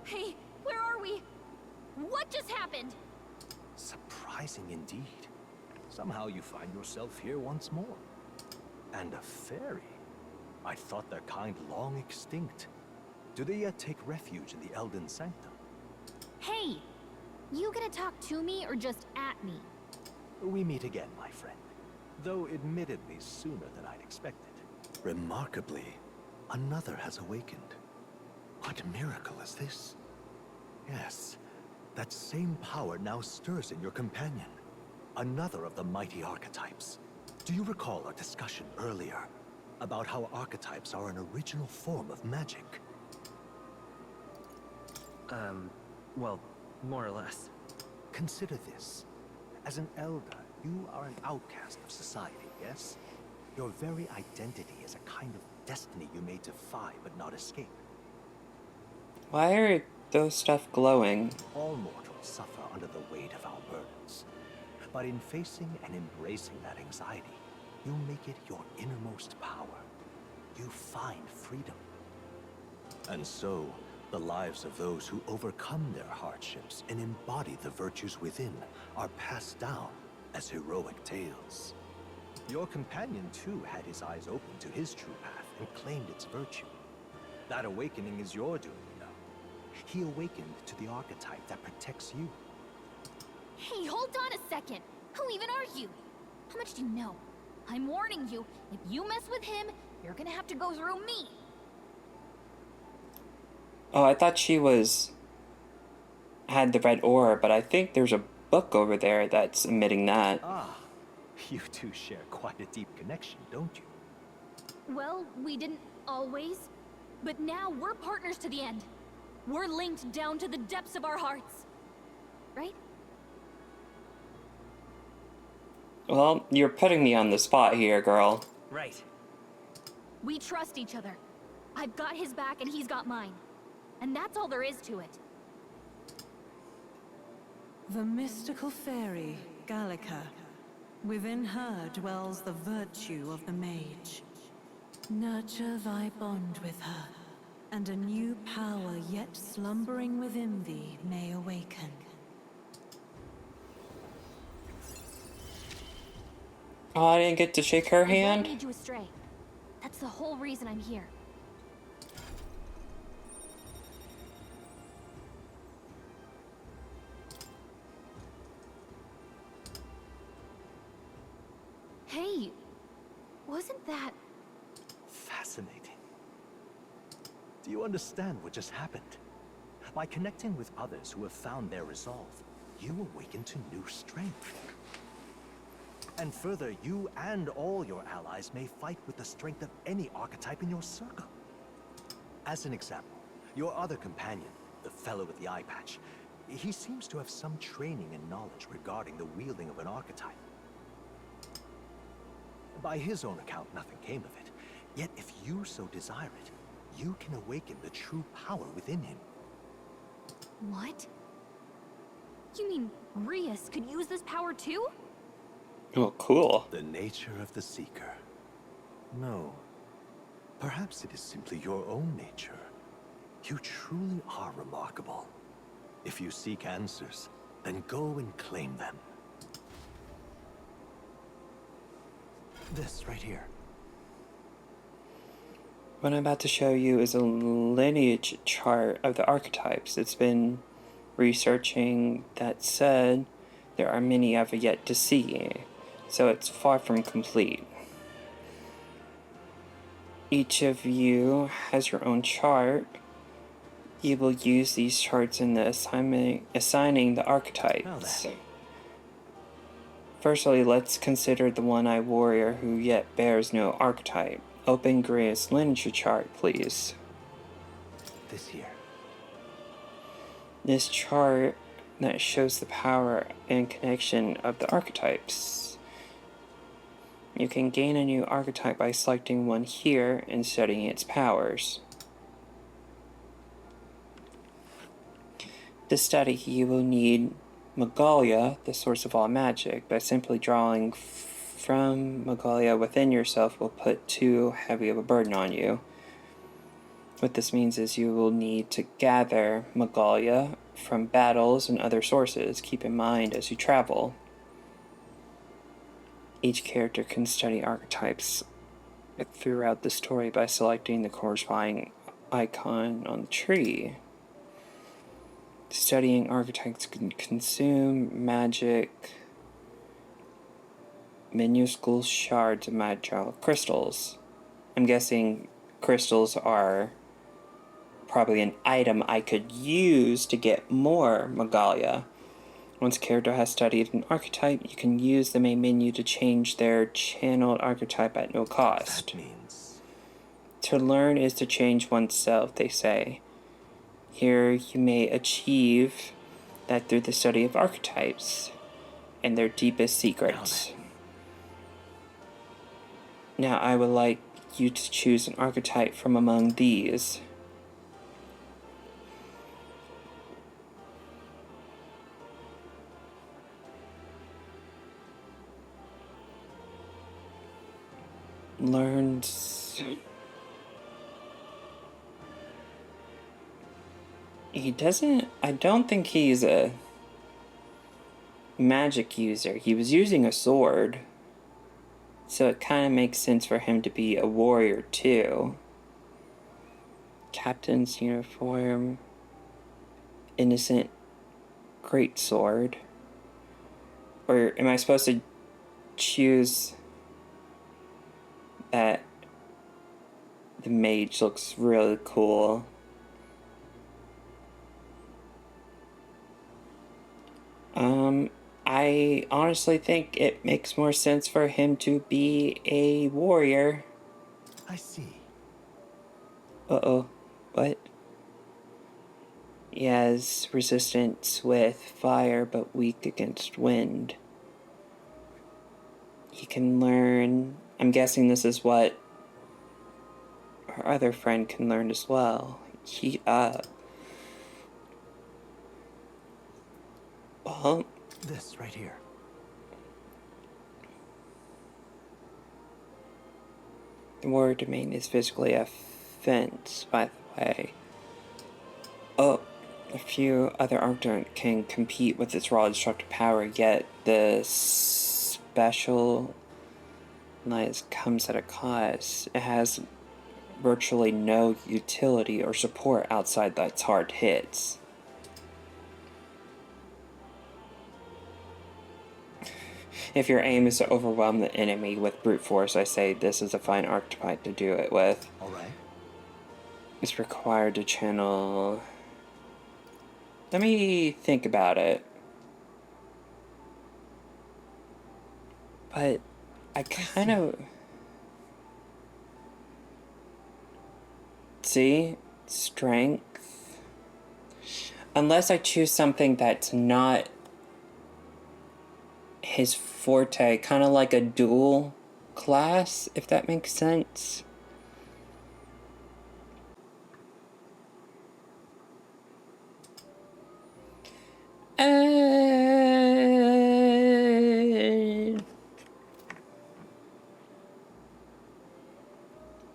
Hey, where are we? What just happened? Surprising indeed. Somehow you find yourself here once more. And a fairy. I thought their kind long extinct. Do they yet take refuge in the Elden Sanctum? Hey! You gonna talk to me or just at me? We meet again, my friend. Though admittedly sooner than I'd expected. Remarkably, another has awakened. What miracle is this? Yes, that same power now stirs in your companion. Another of the mighty archetypes. Do you recall our discussion earlier about how archetypes are an original form of magic? Well, more or less. Consider this. As an elder, you are an outcast of society, yes? Your very identity is a kind of destiny you may defy but not escape. Why are those stuff glowing? All mortals suffer under the weight of our burdens. But in facing and embracing that anxiety, you make it your innermost power. You find freedom. And so, the lives of those who overcome their hardships and embody the virtues within are passed down as heroic tales. Your companion, too, had his eyes open to his true path and claimed its virtue. That awakening is your doing, you know. He awakened to the archetype that protects you. Hey, hold on a second. Who even are you? How much do you know? I'm warning you, if you mess with him, you're gonna have to go through me. Oh, I thought she had the red aura, but I think there's a book over there that's emitting that. Ah, you two share quite a deep connection, don't you? Well, we didn't always. But now we're partners to the end. We're linked down to the depths of our hearts. Right? Well, you're putting me on the spot here, girl. Right. We trust each other. I've got his back and he's got mine. And that's all there is to it. The mystical fairy, Gallica. Within her dwells the virtue of the mage. Nurture thy bond with her, and a new power yet slumbering within thee may awaken. Oh, I didn't get to shake her I won't hand? lead you astray. That's the whole reason I'm here. Hey, wasn't that... Fascinating. Do you understand what just happened? By connecting with others who have found their resolve, you awaken to new strength. And further, you and all your allies may fight with the strength of any archetype in your circle. As an example, your other companion, the fellow with the eye patch, he seems to have some training and knowledge regarding the wielding of an archetype. By his own account, nothing came of it. Yet if you so desire it, you can awaken the true power within him. What? You mean Rias could use this power too? Oh, cool. The nature of the Seeker. No. Perhaps it is simply your own nature. You truly are remarkable. If you seek answers, then go and claim them. This right here. What I'm about to show you is a lineage chart of the archetypes. It's been researching that said there are many I've yet to see, so it's far from complete. Each of you has your own chart. You will use these charts in the assigning the archetypes. Firstly, let's consider the one-eyed warrior who yet bears no archetype. Open Grace lineage chart, please. this here? This chart that shows the power and connection of the archetypes. You can gain a new archetype by selecting one here and studying its powers. To study, you will need Magalia, the source of all magic. By simply drawing from Magalia within yourself will put too heavy of a burden on you. What this means is you will need to gather Magalia from battles and other sources. Keep in mind as you travel. Each character can study archetypes throughout the story by selecting the corresponding icon on the tree. Studying archetypes can consume magic, minuscule shards of magical crystals. I'm guessing crystals are probably an item I could use to get more Magalia. Once a character has studied an archetype, you can use the main menu to change their channeled archetype at no cost. That means... To learn is to change oneself, they say. Here you may achieve that through the study of archetypes and their deepest secrets. Now I would like you to choose an archetype from among these. Learns... He doesn't... I don't think he's a magic user. He was using a sword. So it kind of makes sense for him to be a warrior too. Captain's uniform. Innocent greatsword. Or am I supposed to choose that the mage looks really cool? I honestly think it makes more sense for him to be a warrior. I see. Uh-oh. What? He has resistance with fire, but weak against wind. He can learn... I'm guessing this is what our other friend can learn as well. Heat up. Well... This right here. The warrior domain is physically a fence, by the way. Oh, a few other archetypes can compete with its raw destructive power, yet the special comes at a cost. It has virtually no utility or support outside its hard hits. If your aim is to overwhelm the enemy with brute force, I say this is a fine archetype to do it with. Alright. It's required to channel... Let me think about it. But I kind of... See? Strength. Unless I choose something that's not his forte, kind of like a dual class, if that makes sense.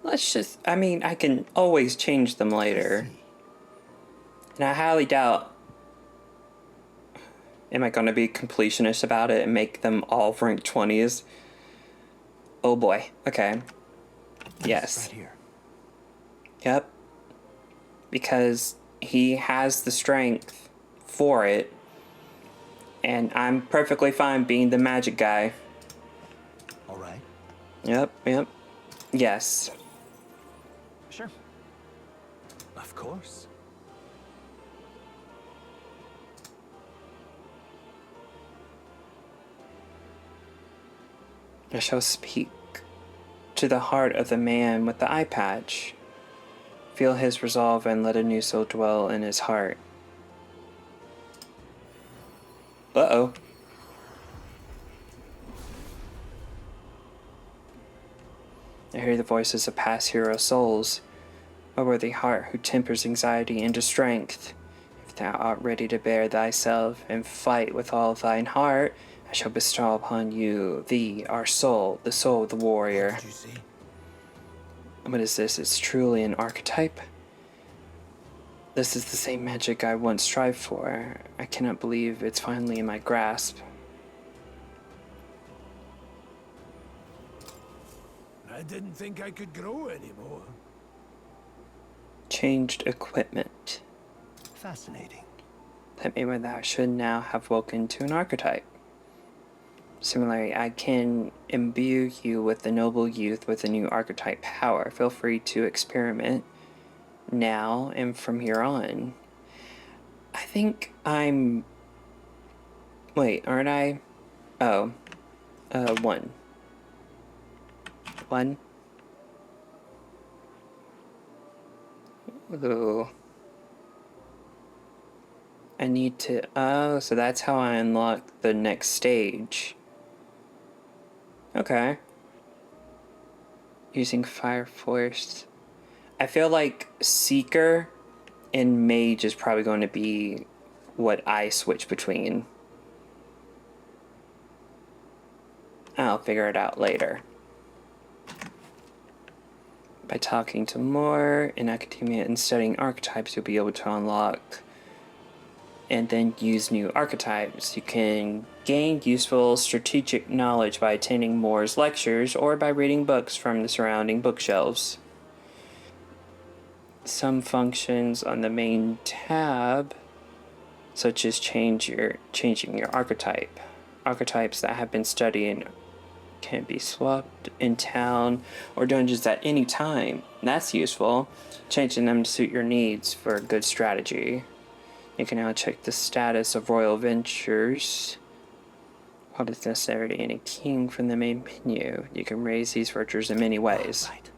Let's just, I mean, I can always change them later. And I highly doubt, am I going to be completionist about it and make them all rank 20s? Oh boy, okay. Yes. Right here. Yep. Because he has the strength for it. And I'm perfectly fine being the magic guy. Alright. Yep. Yes. Sure. Of course. I shall speak to the heart of the man with the eye patch. Feel his resolve and let a new soul dwell in his heart. Uh-oh. I hear the voices of past hero souls. O worthy heart who tempers anxiety into strength. If thou art ready to bear thyself and fight with all thine heart, I shall bestow upon you, thee, our soul, the soul of the warrior. What did you say? What is this? It's truly an archetype? This is the same magic I once strived for. I cannot believe it's finally in my grasp. I didn't think I could grow anymore. Changed equipment. Fascinating. That means that I should now have woken to an archetype. Similarly, I can imbue you with the noble youth with a new archetype power. Feel free to experiment now and from here on. I think I'm... Wait, aren't I? Oh. 1. 1. Ooh. I need to... Oh, so that's how I unlock the next stage. Okay. Using Fire Force. I feel like Seeker and Mage is probably going to be what I switch between. I'll figure it out later. By talking to more in academia and studying archetypes, you'll be able to unlock and then use new archetypes. You can gain useful strategic knowledge by attending Moore's lectures or by reading books from the surrounding bookshelves. Some functions on the main tab, such as changing your archetype. Archetypes that have been studied can be swapped in town or dungeons at any time. That's useful. Changing them to suit your needs for a good strategy. You can now check the status of Royal Ventures. What is necessary to any king from the main menu? You can raise these virtues in many ways. Right.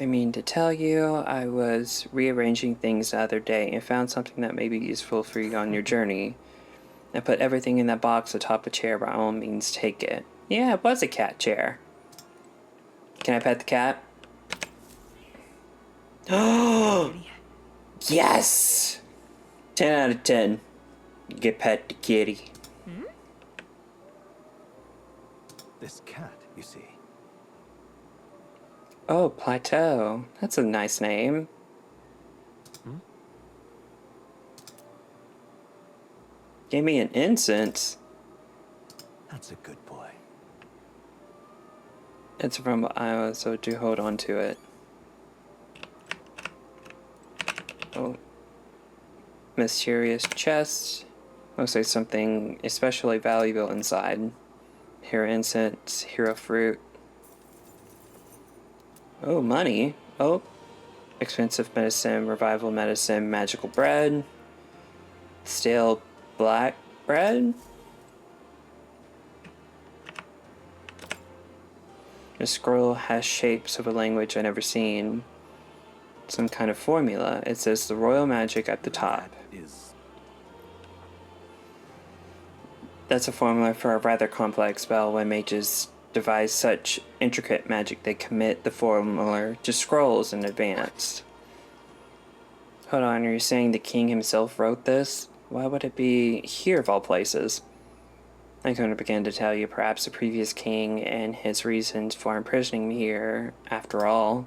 I mean to tell you, I was rearranging things the other day and found something that may be useful for you on your journey. I put everything in that box atop a chair. By all means, take it. Yeah, it was a cat chair. Can I pet the cat? Oh! Yes! 10 out of 10. You get pet the kitty. This cat, you see. Oh, Plateau. That's a nice name. Gave me an incense. That's a good boy. It's from Iowa, so do hold on to it. Oh. Mysterious chest. Looks like something especially valuable inside. Hero incense, hero fruit. Oh, money. Oh. Expensive medicine, revival medicine, magical bread. Stale black bread. The scroll has shapes of a language I've never seen. Some kind of formula. It says the royal magic at the top. That's a formula for a rather complex spell. When mages devise such intricate magic, they commit the formula to scrolls in advance. Hold on, are you saying the king himself wrote this? Why would it be here of all places? I'm going to begin to tell you perhaps the previous king and his reasons for imprisoning me here, after all.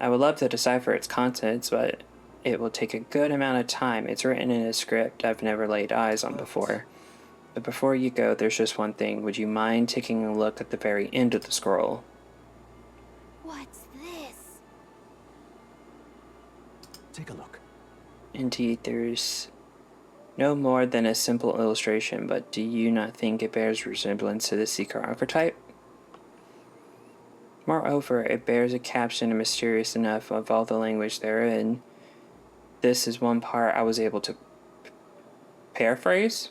I would love to decipher its contents, but it will take a good amount of time. It's written in a script I've never laid eyes on before. But before you go, there's just one thing. Would you mind taking a look at the very end of the scroll? What's this? Take a look. Indeed, there's no more than a simple illustration, but do you not think it bears resemblance to the Seeker archetype? Moreover, it bears a caption mysterious enough of all the language therein. This is one part I was able to paraphrase.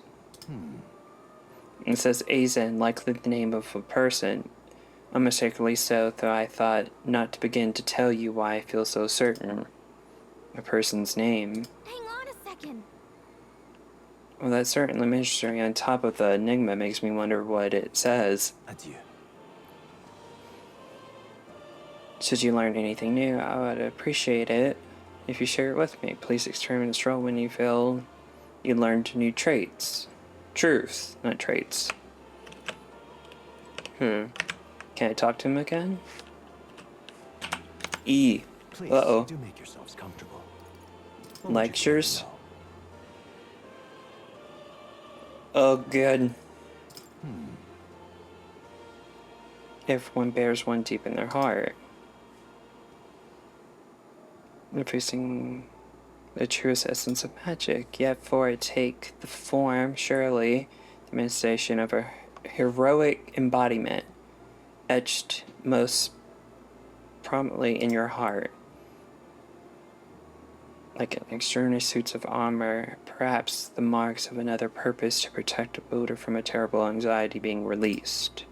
It says Azen, likely the name of a person. Unmistakably so, though I thought not to begin to tell you why I feel so certain. A person's name. Hang on a second. Well, that certainly mystery on top of the enigma makes me wonder what it says. Adieu. Should you learn anything new, I would appreciate it if you share it with me. Please experiment stroll when you feel you learned new traits. Truths, not traits. Can I talk to him again? E. Please, Uh-oh. do make yourselves comfortable. What would you Lectures? care to know? Oh, good. If one bears one deep in their heart. Facing the truest essence of magic, yet for it take the form, surely, the manifestation of a heroic embodiment, etched most prominently in your heart. Like an extraordinary suits of armor, perhaps the marks of another purpose to protect a builder from a terrible anxiety being released.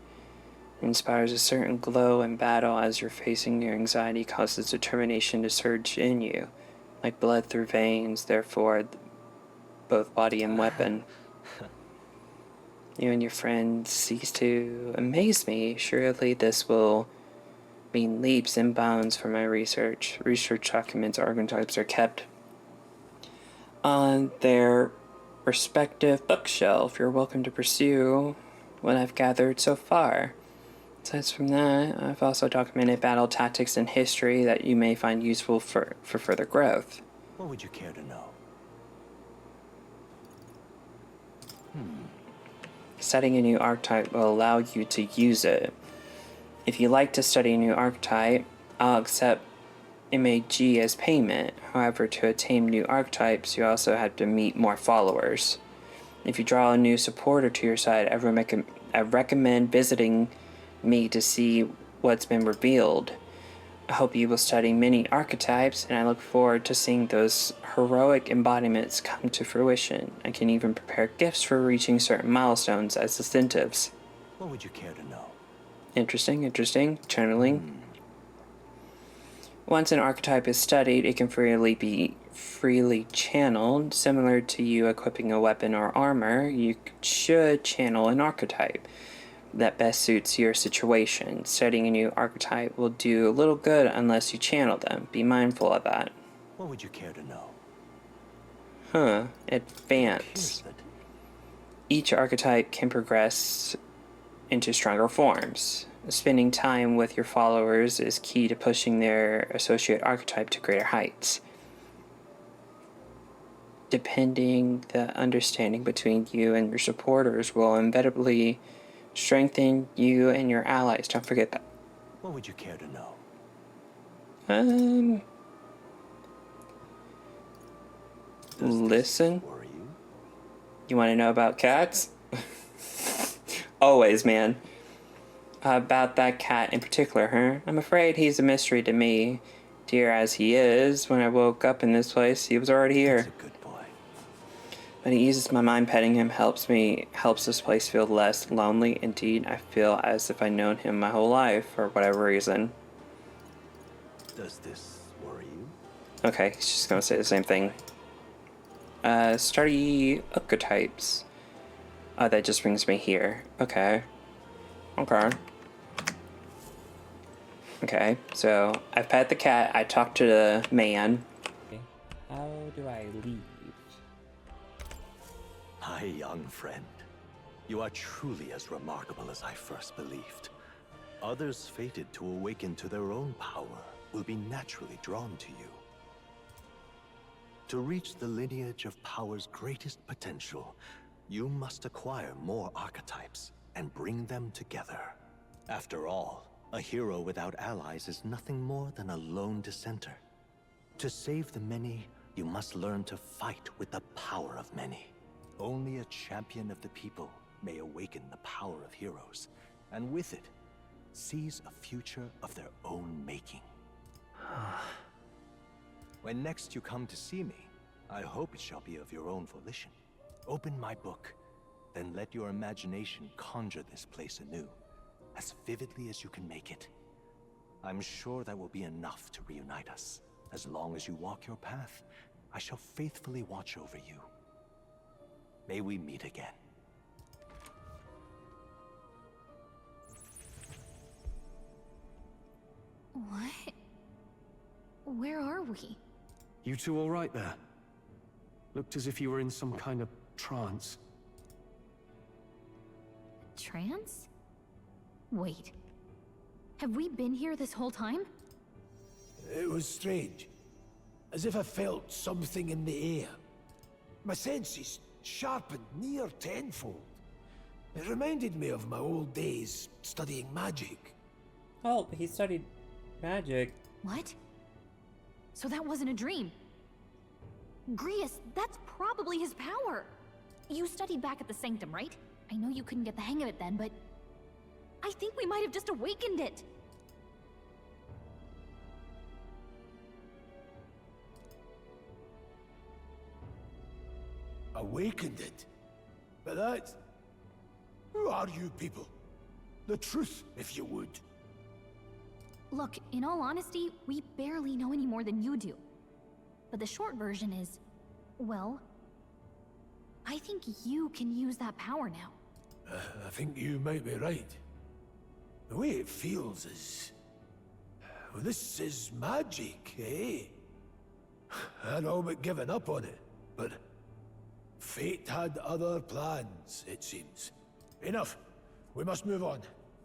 It inspires a certain glow in battle as you're facing your anxiety, causes determination to surge in you, like blood through veins, therefore both body and weapon. You and your friend cease to amaze me. Surely this will mean leaps and bounds for my research. Research documents, archetypes are kept on their respective bookshelf. You're welcome to pursue what I've gathered so far. Aside from that, I've also documented battle tactics and history that you may find useful for further growth. What would you care to know? Studying a new archetype will allow you to use it. If you like to study a new archetype, I'll accept MAG as payment. However, to attain new archetypes, you also have to meet more followers. If you draw a new supporter to your side, I recommend visiting me to see what's been revealed. I hope you will study many archetypes, and I look forward to seeing those heroic embodiments come to fruition. I can even prepare gifts for reaching certain milestones as incentives. What would you care to know? Interesting. Channeling. Once an archetype is studied, it can be freely channeled. Similar to you equipping a weapon or armor, you should channel an archetype that best suits your situation. Studying a new archetype will do little good unless you channel them. Be mindful of that. What would you care to know? Advance. Pierce it. Each archetype can progress into stronger forms. Spending time with your followers is key to pushing their associate archetype to greater heights. Depending the understanding between you and your supporters will inevitably strengthen you and your allies. Don't forget that. What would you care to know? Listen. Worry you? You want to know about cats? Always, man. About that cat in particular, huh? I'm afraid he's a mystery to me. Dear as he is, when I woke up in this place, he was already here. That's a good boy. But he eases my mind. Petting him helps this place feel less lonely. Indeed, I feel as if I've known him my whole life, for whatever reason. Does this worry you? Okay, he's just gonna say the same thing. Study archetypes. Oh, that just brings me here. Okay, so I've pet the cat, I talked to the man. How do I leave? My young friend, you are truly as remarkable as I first believed. Others fated to awaken to their own power will be naturally drawn to you. To reach the lineage of power's greatest potential, you must acquire more archetypes and bring them together. After all, a hero without allies is nothing more than a lone dissenter. To save the many, you must learn to fight with the power of many. Only a champion of the people may awaken the power of heroes, and with it, seize a future of their own making. When next you come to see me, I hope it shall be of your own volition. Open my book, then let your imagination conjure this place anew, as vividly as you can make it. I'm sure that will be enough to reunite us. As long as you walk your path, I shall faithfully watch over you. May we meet again. What? Where are we? You two all right there? Looked as if you were in some kind of trance. Trance? Wait. Have we been here this whole time? It was strange. As if I felt something in the air. My senses sharpened near tenfold. It reminded me of my old days studying magic. Oh, he studied magic. What? So that wasn't a dream. Grius, that's probably his power. You studied back at the Sanctum, right? I know you couldn't get the hang of it then, but I think we might have just awakened it. Awakened it? But that... Who are you people? The truth, if you would. Look, in all honesty, we barely know any more than you do. But the short version is, well, I think you can use that power now. I think you might be right. The way it feels is... Well, this is magic, eh? I'd all but given up on it, but... Fate had other plans, it seems. Enough. We must move on.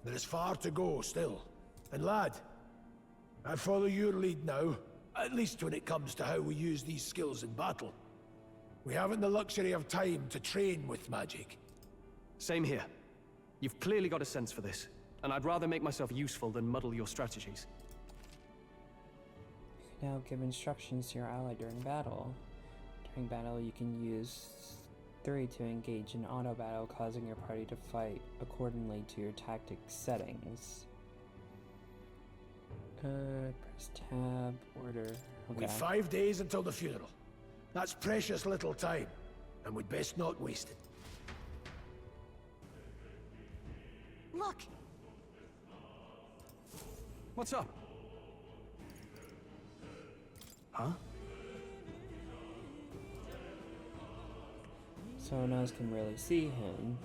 There is far to go still. And lad, I follow your lead now, at least when it comes to how we use these skills in battle. We haven't the luxury of time to train with magic. Same here. You've clearly got a sense for this, and I'd rather make myself useful than muddle your strategies. You can now give instructions to your ally during battle. During battle, you can use 3 to engage in auto battle, causing your party to fight accordingly to your tactic settings. Press tab, order. Okay. We've 5 days until the funeral. That's precious little time, and we'd best not waste it. Look! What's up? Huh? So no one else can really see him.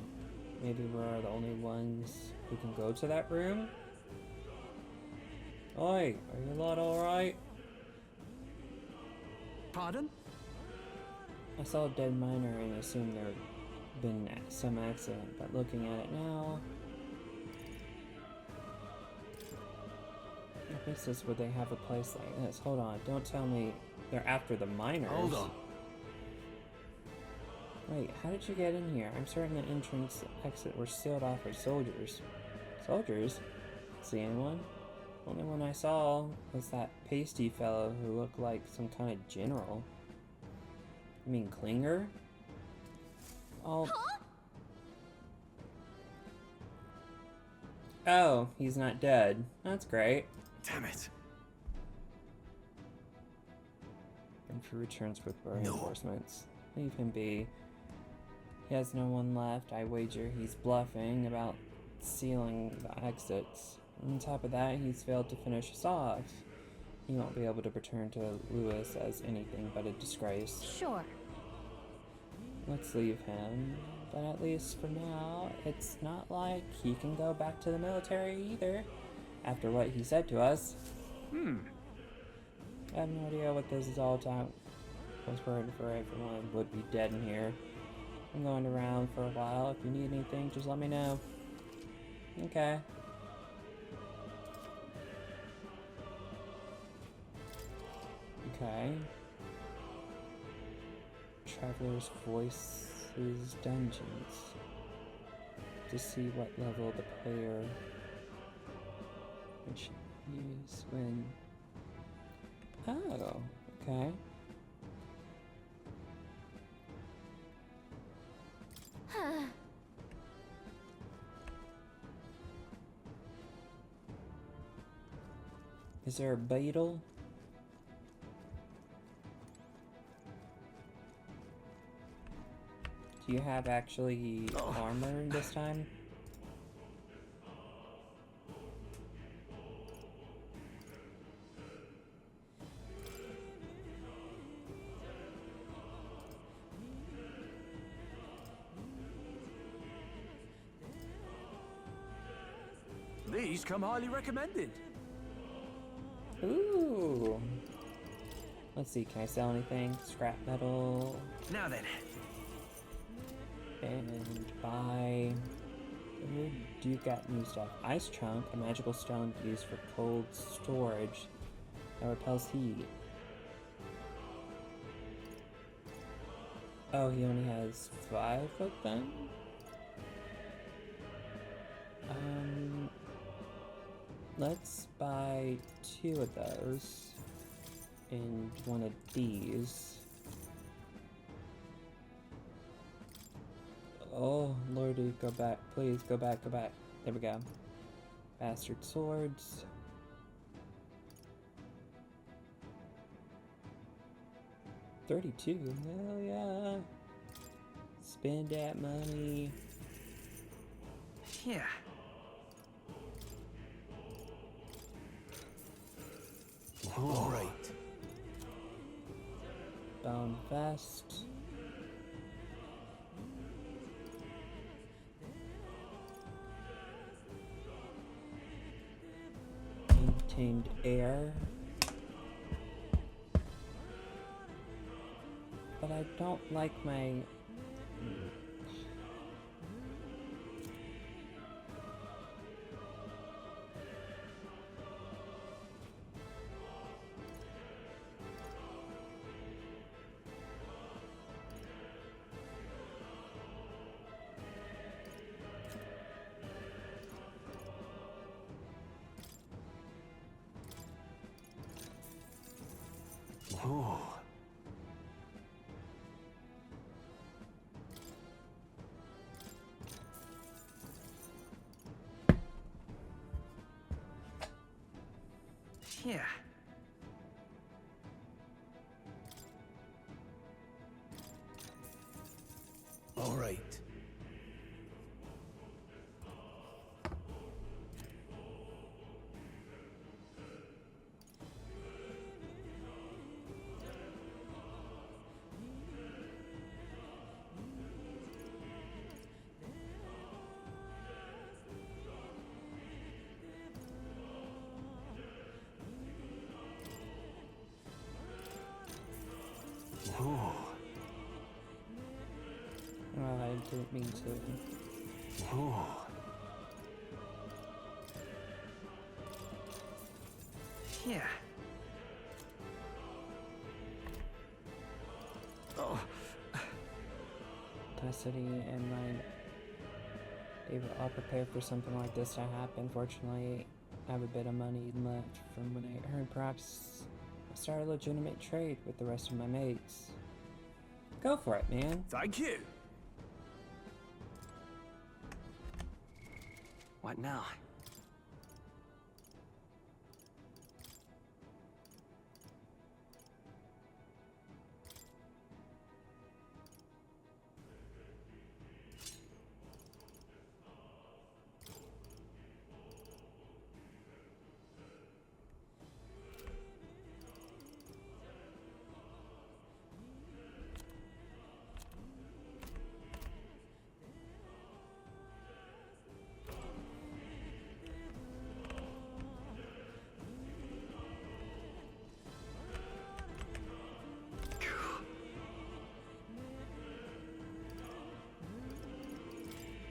Maybe we're the only ones who can go to that room? Oi, are you lot alright? Pardon? I saw a dead miner and assumed there had been some accident, but looking at it now... What business would they have a place like this? Hold on, don't tell me they're after the miners. Hold on. Wait, how did you get in here? I'm certain the entrance and exit were sealed off by soldiers. Soldiers? See anyone? Only one I saw was that pasty fellow who looked like some kind of general. You mean Klinger? Oh. Huh? Oh, he's not dead. That's great. Damn it. And for returns with reinforcements. Leave him be. He has no one left. I wager he's bluffing about sealing the exits. On top of that, he's failed to finish us off. He won't be able to return to Lewis as anything but a disgrace. Sure. Let's leave him. But at least for now, it's not like he can go back to the military either. After what he said to us. I have no idea what this is all about. I was worried for everyone would be dead in here. I'm going around for a while. If you need anything, just let me know. Okay. Okay. Traveler's Voices Dungeons. To see what level the player should use when... Oh, okay. Is there a beetle? Do you have actually armor this time? These come highly recommended. Ooh. Let's see, can I sell anything? Scrap metal. Now then. And buy. Ooh, do you got new stuff? Ice chunk, a magical stone used for cold storage that repels heat. Oh, he only has 5 of them? Let's buy 2 of those and 1 of these. Oh, lordy, go back. Please, go back, go back. There we go. Bastard swords. $32, hell yeah. Spend that money. Yeah. All right. Bone vest. Maintained air. But I don't like my... Oh. Yeah. All right. Oh. Well, I didn't mean to. Oh. Yeah. Oh. Capacity and mind. I'll prepare for something like this to happen. Fortunately, I have a bit of money left from when I earned. Perhaps I'll start a legitimate trade with the rest of my mates. Go for it, man. Thank you. What now?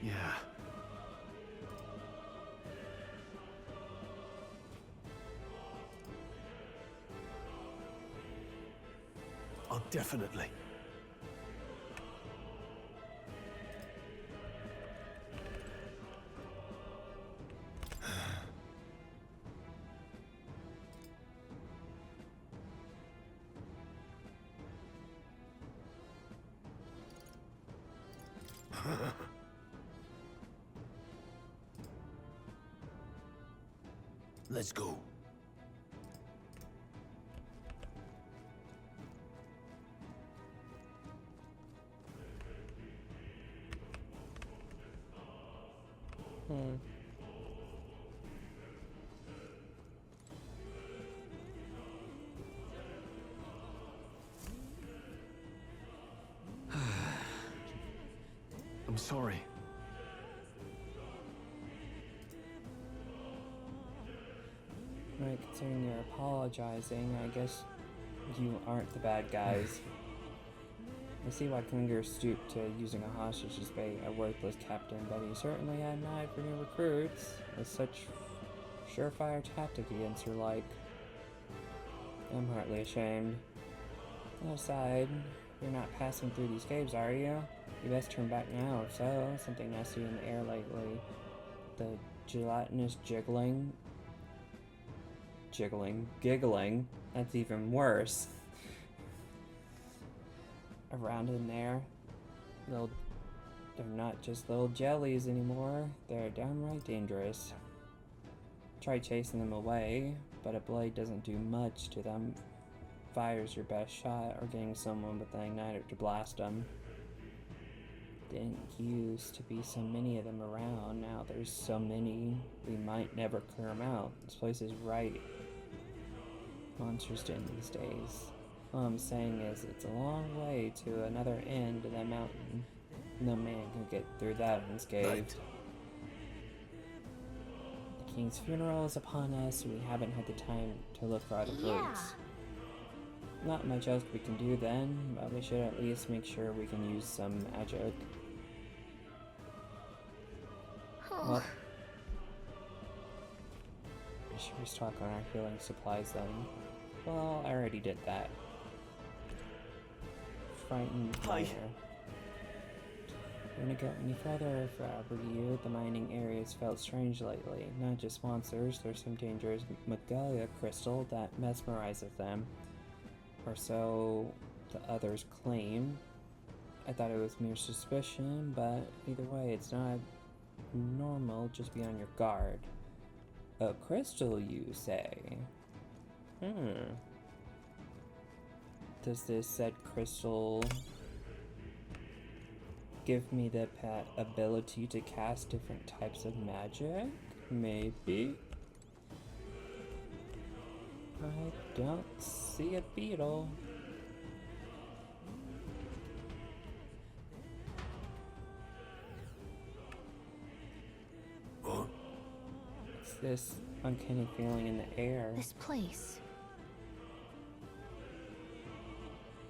Yeah. Oh, definitely. Let's go. I'm sorry. Right, considering you're apologizing, I guess you aren't the bad guys. I see why Klinger stooped to using a hostage to pay a worthless captain, but he certainly had an eye for new recruits. With such surefire tactic against her like. I'm hardly ashamed. Aside, you're not passing through these caves, are you? You best turn back now, if so. Something nasty in the air lately. The gelatinous giggling, that's even worse. Around in there, they're not just little jellies anymore, they're downright dangerous. Try chasing them away, but a blade doesn't do much to them. Fire's your best shot, or getting someone with an igniter to blast them. Didn't used to be so many of them around, now there's so many, we might never clear them out. This place is right. Monsters do these days. All I'm saying is, it's a long way to another end of that mountain. No man can get through that unscathed. The king's funeral is upon us, we haven't had the time to look for other groups. Not much else we can do then, but we should at least make sure we can use some magic. Well, I should restock on our healing supplies then. Well, I already did that. Frightened miner. When it got any further, for over a year, the mining areas felt strange lately. Not just monsters, there's some dangerous Magalia crystal that mesmerizes them. Or so the others claim. I thought it was mere suspicion, but either way, it's not normal, just be on your guard. A crystal, you say? Does this said crystal give me the ability to cast different types of magic? Maybe? I don't see a beetle. What's this uncanny feeling in the air? This place.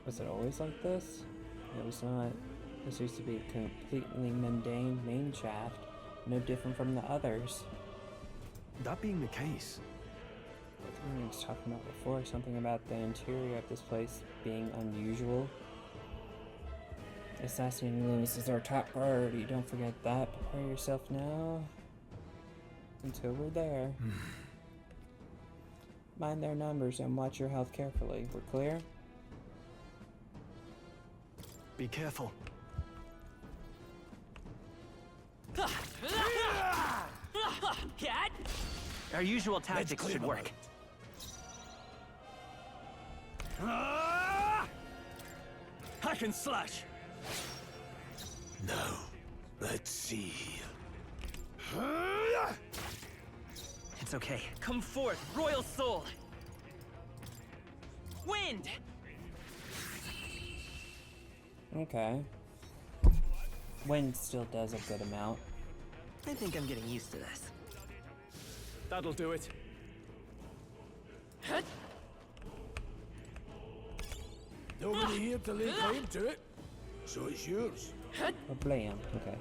Was it always like this? It was not. This used to be a completely mundane main shaft, no different from the others. That being the case, What we were talking about before, something about the interior of this place being unusual. Assassinating Loomis is our top priority, don't forget that. Prepare yourself now, until we're there. Mind their numbers and watch your health carefully. We're clear? be careful. Cat? Our usual tactics should work. Hack and slash. Now, let's see. It's okay. Come forth, royal soul. Wind! Okay. Wind still does a good amount. I think I'm getting used to this. That'll do it. Nobody here to lay claim to it, so it's yours. Oh, blam. Okay.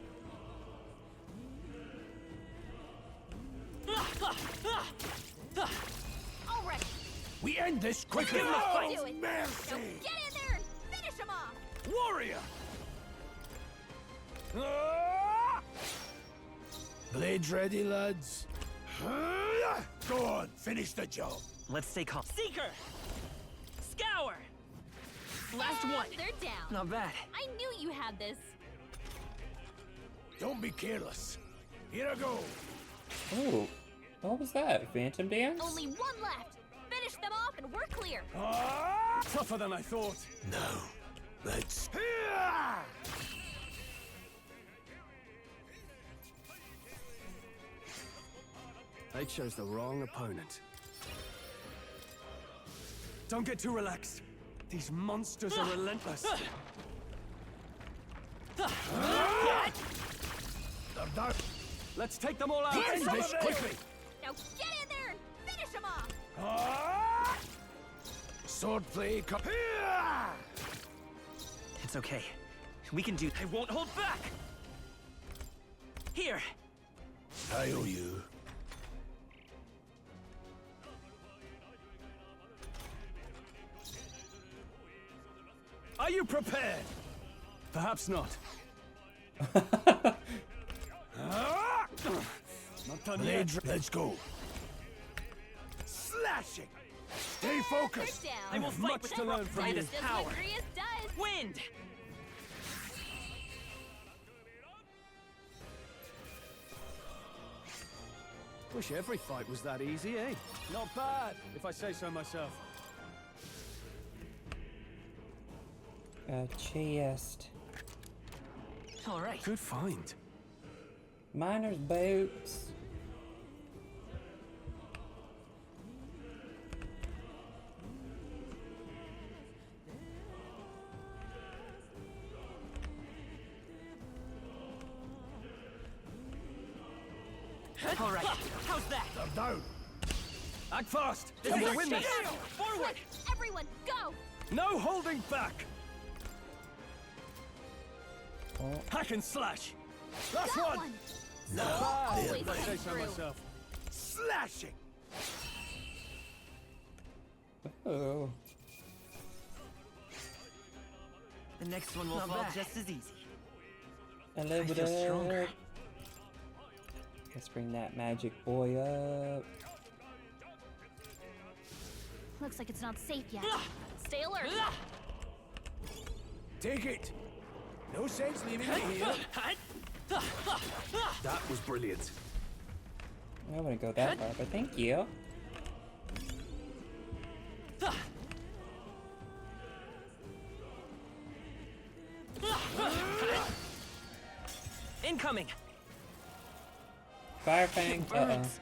All right, We end this quickly. do it. Now Mercy! get in there and finish him off. Warrior! Blades ready, lads. Go on, finish the job. Let's stay calm. Seeker! Scour! Last And one. they're down. Not bad. I knew you had this. Don't be careless. Here I go. Oh, what was that? Phantom dance? Only one left. Finish them off and we're clear. Tougher than I thought. Now, let's... I chose the wrong opponent. Don't get too relaxed. These monsters are relentless. They're down. Let's take them all out. End this quickly. Now get in there and finish him off. Swordplay, It's okay. We can do. I won't hold back. Here. I owe you. Are you prepared? Perhaps not. Not done yet. Let's go. Slashing. Stay focused. Down. I will fight much with to learn from you. Midas Does power. what Grius does. Wind. Wish every fight was that easy, eh? Not bad, if I say so myself. A chest. All right. Good find. Miner's boots. All right. How's that? I'm down. Act fast! This And is we'll our win chance. this! Forward. Everyone, go! No holding back! Oh, Hack and slash! Last That one! one! No. Always If I say comes so through. myself. Slashing. oh. The next one will fall just as easy. A little I bit feel stronger. up. Let's bring that magic boy up. Looks like it's not safe yet. Stay alert. Take it. No sense leaving me here. That was brilliant. I wouldn't go that far, but thank you. Incoming. Firefang. Burns.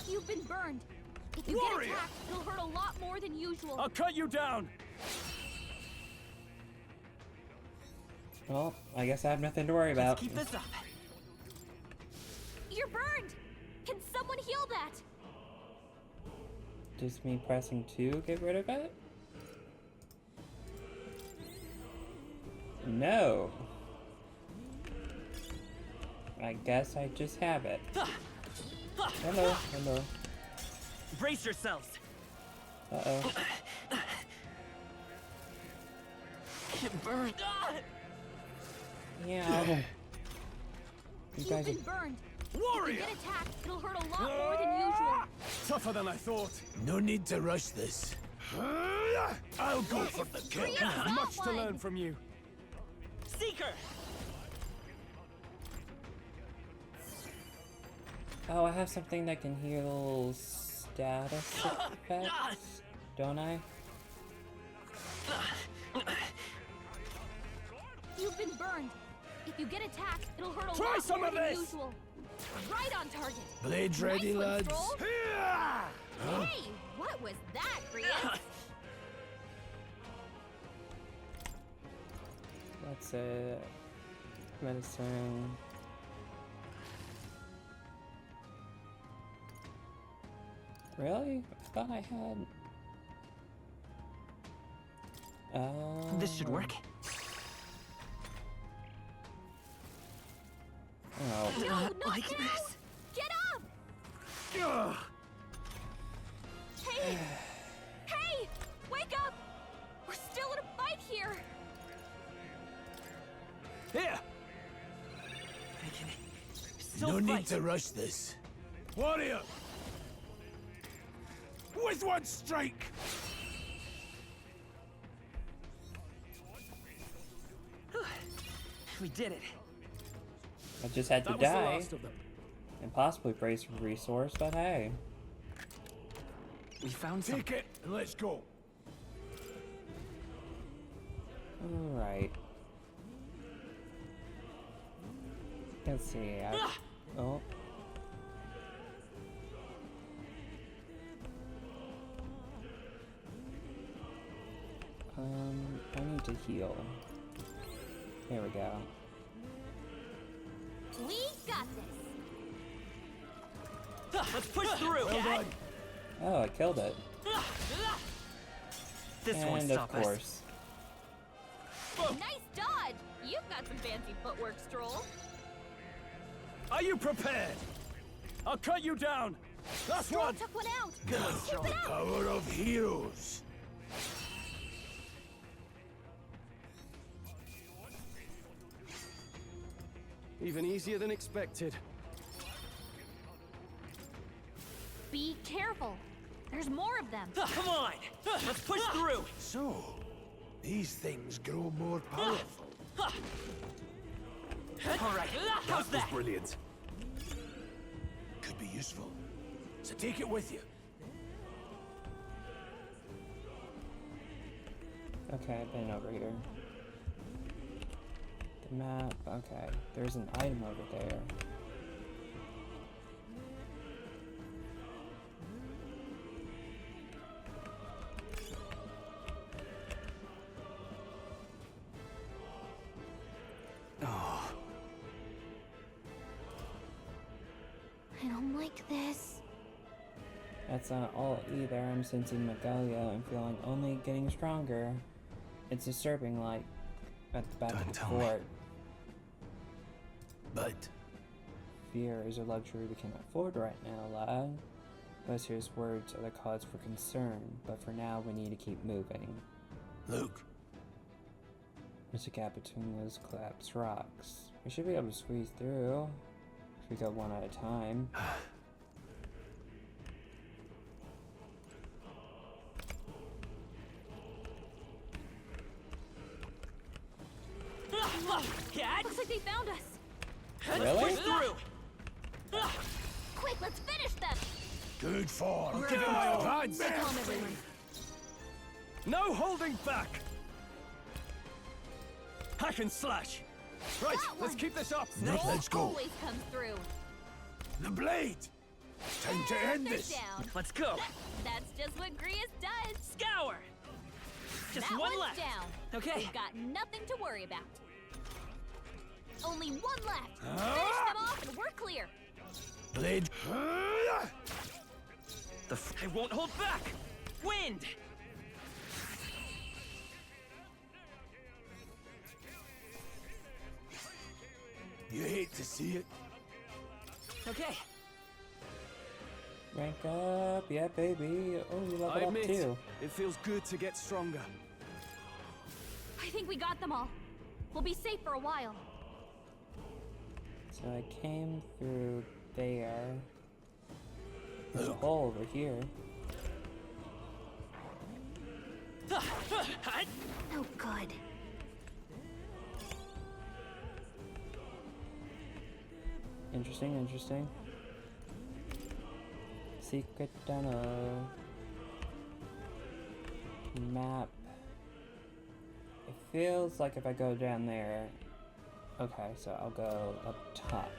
You've been burned. If you Warrior! get attacked, it'll hurt a lot more than usual. I'll cut you down! Well, I guess I have nothing to worry Let's about. keep this up. You're burned. Can someone heal that? Just me pressing 2 get rid of it? No. I guess I just have it. Hello, hello. Brace yourselves. Uh-oh. Get burned. Yeah. You You've guys are... been burned. Warrior! If you get attacked, it'll hurt a lot more than usual. Tougher than I thought. No need to rush this. I'll go for the kill. Grius, Much to one. learn from you. Seeker. Oh, I have something that can heal status effects, don't I? You've been burned. If you get attacked, it'll hurt a Try lot some more of than this. usual. Right on target. Blades ready, Nice one, lads. Stroll. Huh? Hey, what was that, Grius? That's it. Medicine. Really? I thought I had... This should work. Oh. No, not like now. this. Get up! Ugh. Hey! Hey! Wake up! We're still in a fight here! Here! I can still No fight. need to rush this. Warrior! With one strike! We did it. I just had to That was the die last of them. and possibly brace for resource, but hey. We found something. Take it and let's go. Alright. Let's see. Oh. I need to heal. There we go. We got this! Let's push through. Well done. Oh, I killed it. This won't And stop of us. course. Nice dodge! You've got some fancy footwork, Stroll. Are you prepared? I'll cut you down. Last Stroll one. took one out. Good one, Stroll. Keep it up. Power of heroes. Even easier than expected. Be careful. There's more of them. Come on. Let's push through. So, these things grow more powerful. All right. How's That was that? brilliant. Could be useful. So take it with you. Okay, I've been over here. The map, okay. There's an item over there. I don't like this. That's not all either. I'm sensing Magalia and feeling only getting stronger. It's disturbing, like at the back Don't of the tell me. fort. But Fear is a luxury we can't afford right now, lad. Bessier's words are the cause for concern, but for now we need to keep moving. look, There's a gap between those collapsed rocks. We should be able to squeeze through if we go one at a time. Cat. Looks like they found us. Really? Push through. Quick, let's finish them. good form. Give it my advance. Calm everyone. No holding back. Hack and slash. Right, That let's one. keep this up. Let's go. Always comes through. The blade. Time to end They're this. down. Let's go. That's just what Grius does. Scour. Just That one one's left. down. Okay. We've got nothing to worry about. Only one left. Finish Ah! them off and we're clear. Blade. I won't hold back. Wind. You hate to see it. Okay. Rank up, yeah, baby. Oh, you I leveled up admit, too. it feels good to get stronger. I think we got them all. We'll be safe for a while. So I came through there. There's a hole over here. No good. Interesting, interesting. Secret tunnel. Map. It feels like if I go down there. Okay, so I'll go up top.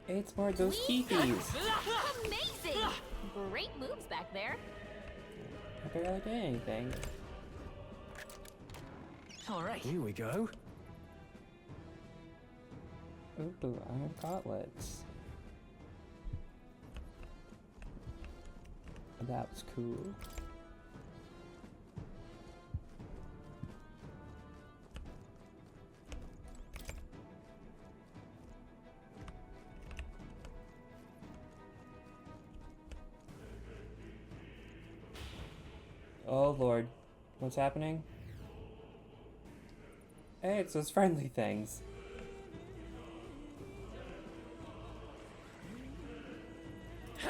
It's more of those keepies. Amazing! Great moves back there. I barely did anything. All right. Here we go. Ooh, iron gauntlets. That was cool. Oh lord, what's happening? Hey, it's those friendly things.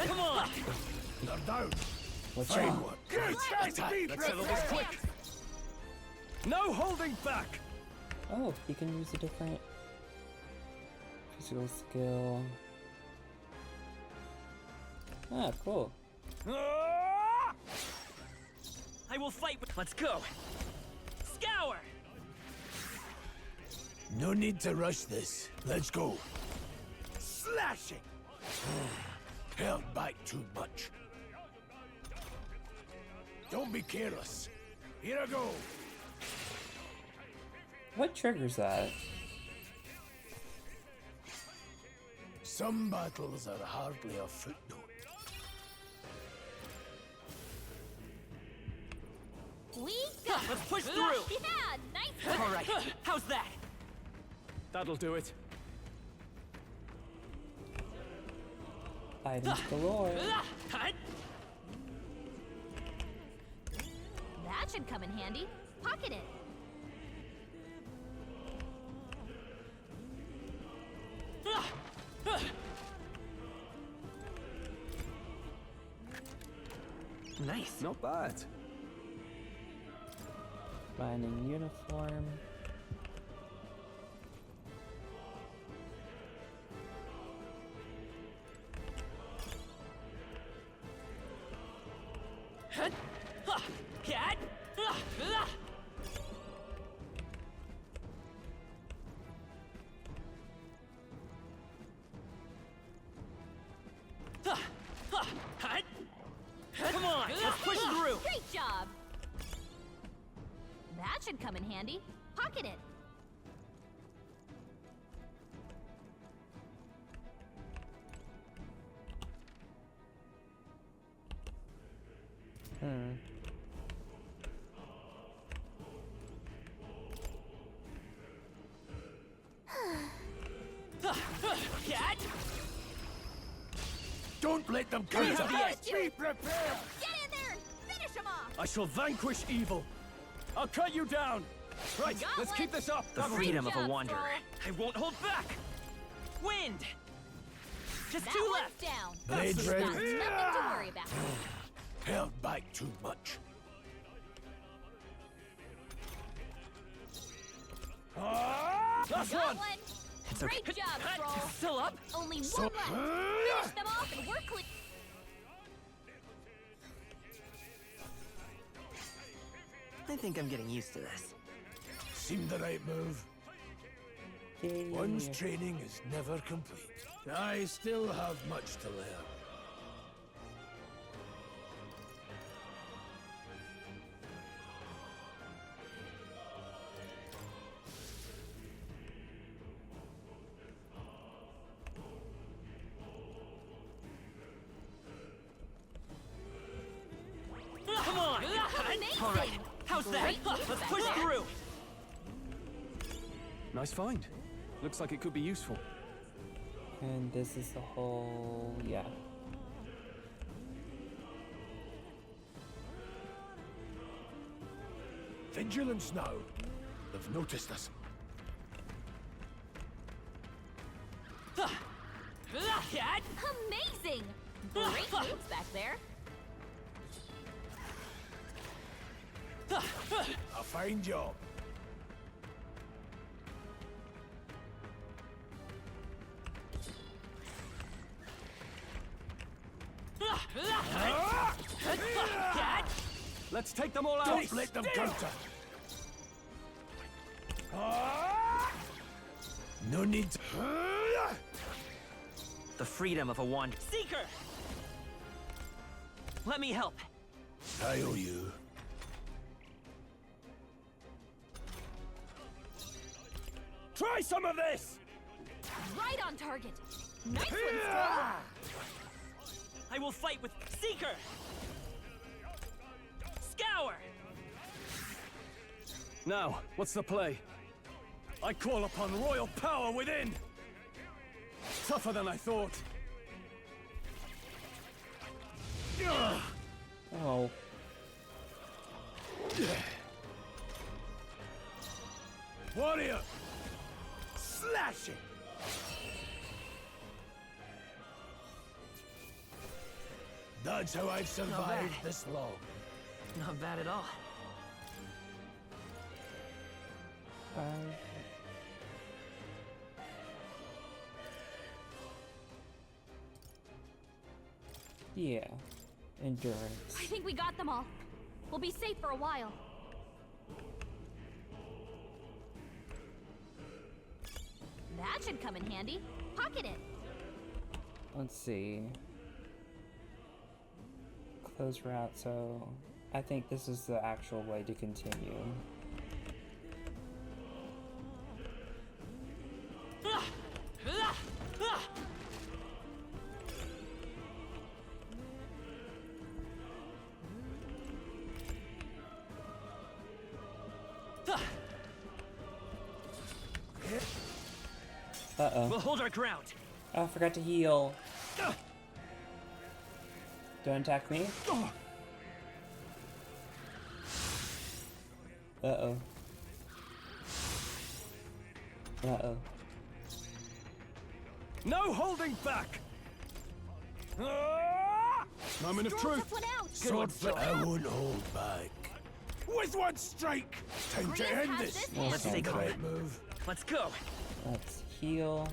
Come on. They're down. What's Fine wrong? one. Good attack. Let's settle this quick. No holding back. Oh, you can use a different physical skill. Ah, cool. Ah! I will fight. Let's go. Scour. No need to rush this. Let's go. Slashing. Held back too much. Don't be careless. Here I go. What triggers that? Some battles are hardly a footnote. We got Let's push through! Yeah, nice one. All right, how's that? That'll do it. Items galore. That should come in handy. Pocket it. Nice. Not bad. Finding uniform. Cat! Come on, let's push through! Great job. That should come in handy. Pocket it. Cat! Don't let them We counter! have the edge! Be prepared! Get in there and finish him off. I shall vanquish evil. I'll cut you down. Right, Got let's one. keep this up. The Great freedom of a job, wanderer. Stroll. I won't hold back! Wind! Just That two one's left! down. Blade Got ready. nothing to worry about. Held back too much. Last Got one. one. It's okay. Great job, Stroll. Still up? Only one left. Finish them off and we're clear. I think I'm getting used to this. Seemed the right move. One's training is never complete. I still have much to learn. Come on! Amazing. All right, how's that? Great move Let's back push there. through! Nice find. Looks like it could be useful. And this is the whole, yeah. Vigilance now. They've noticed us. Cat! Amazing. Great moves back there. A fine job. Cat! Let's take them all out. Don't let them counter. No need. The freedom of a wanderer. Seeker! Let me help. I owe you. Try some of this. Right on target. Nice one, Stroll. I will fight with Seeker! Scour! Now, what's the play? I call upon royal power within. Tougher than I thought. Oh, Warrior! Slash it! That's how I've survived bad. this long. Not bad at all. uh, yeah. Endurance. I think we got them all. We'll be safe for a while. That should come in handy. Pocket it. Let's see. Close route, so I think this is the actual way to continue. Uh-oh. We'll hold our ground. Oh, I forgot to heal. Don't attack me. Uh-oh. Uh-oh. No holding back! Moment of Scroll truth! took one out. Sword flip. I won't hold back. With one strike! Time to Grius end has this! this hand. Let's take Great over. move. Let's go. Let's heal.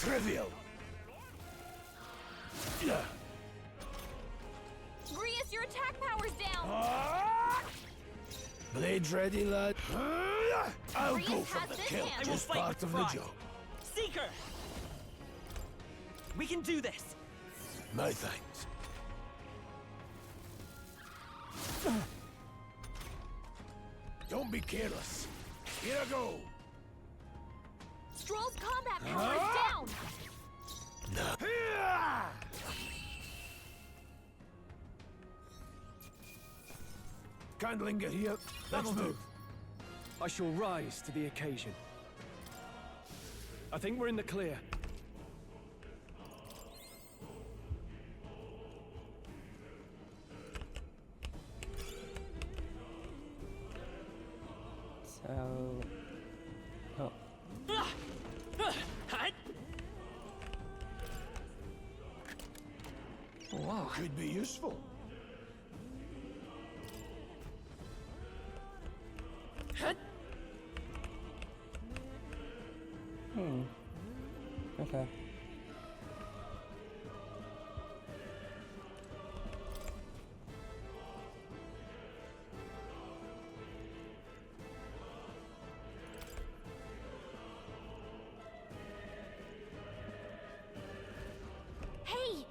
Trivial. Yeah. Grius, your attack power's down. Blades ready, lad. I'll Grius go for has the this kill. hand. I will Just fight part with of the pride. job. Seeker! We can do this. My thanks. Don't be careless. Here I go. Stroll's combat power is down. Can't linger here. Let's move. I shall rise to the occasion. I think we're in the clear. So... Oh. Whoa. Could be useful. Okay. Hey,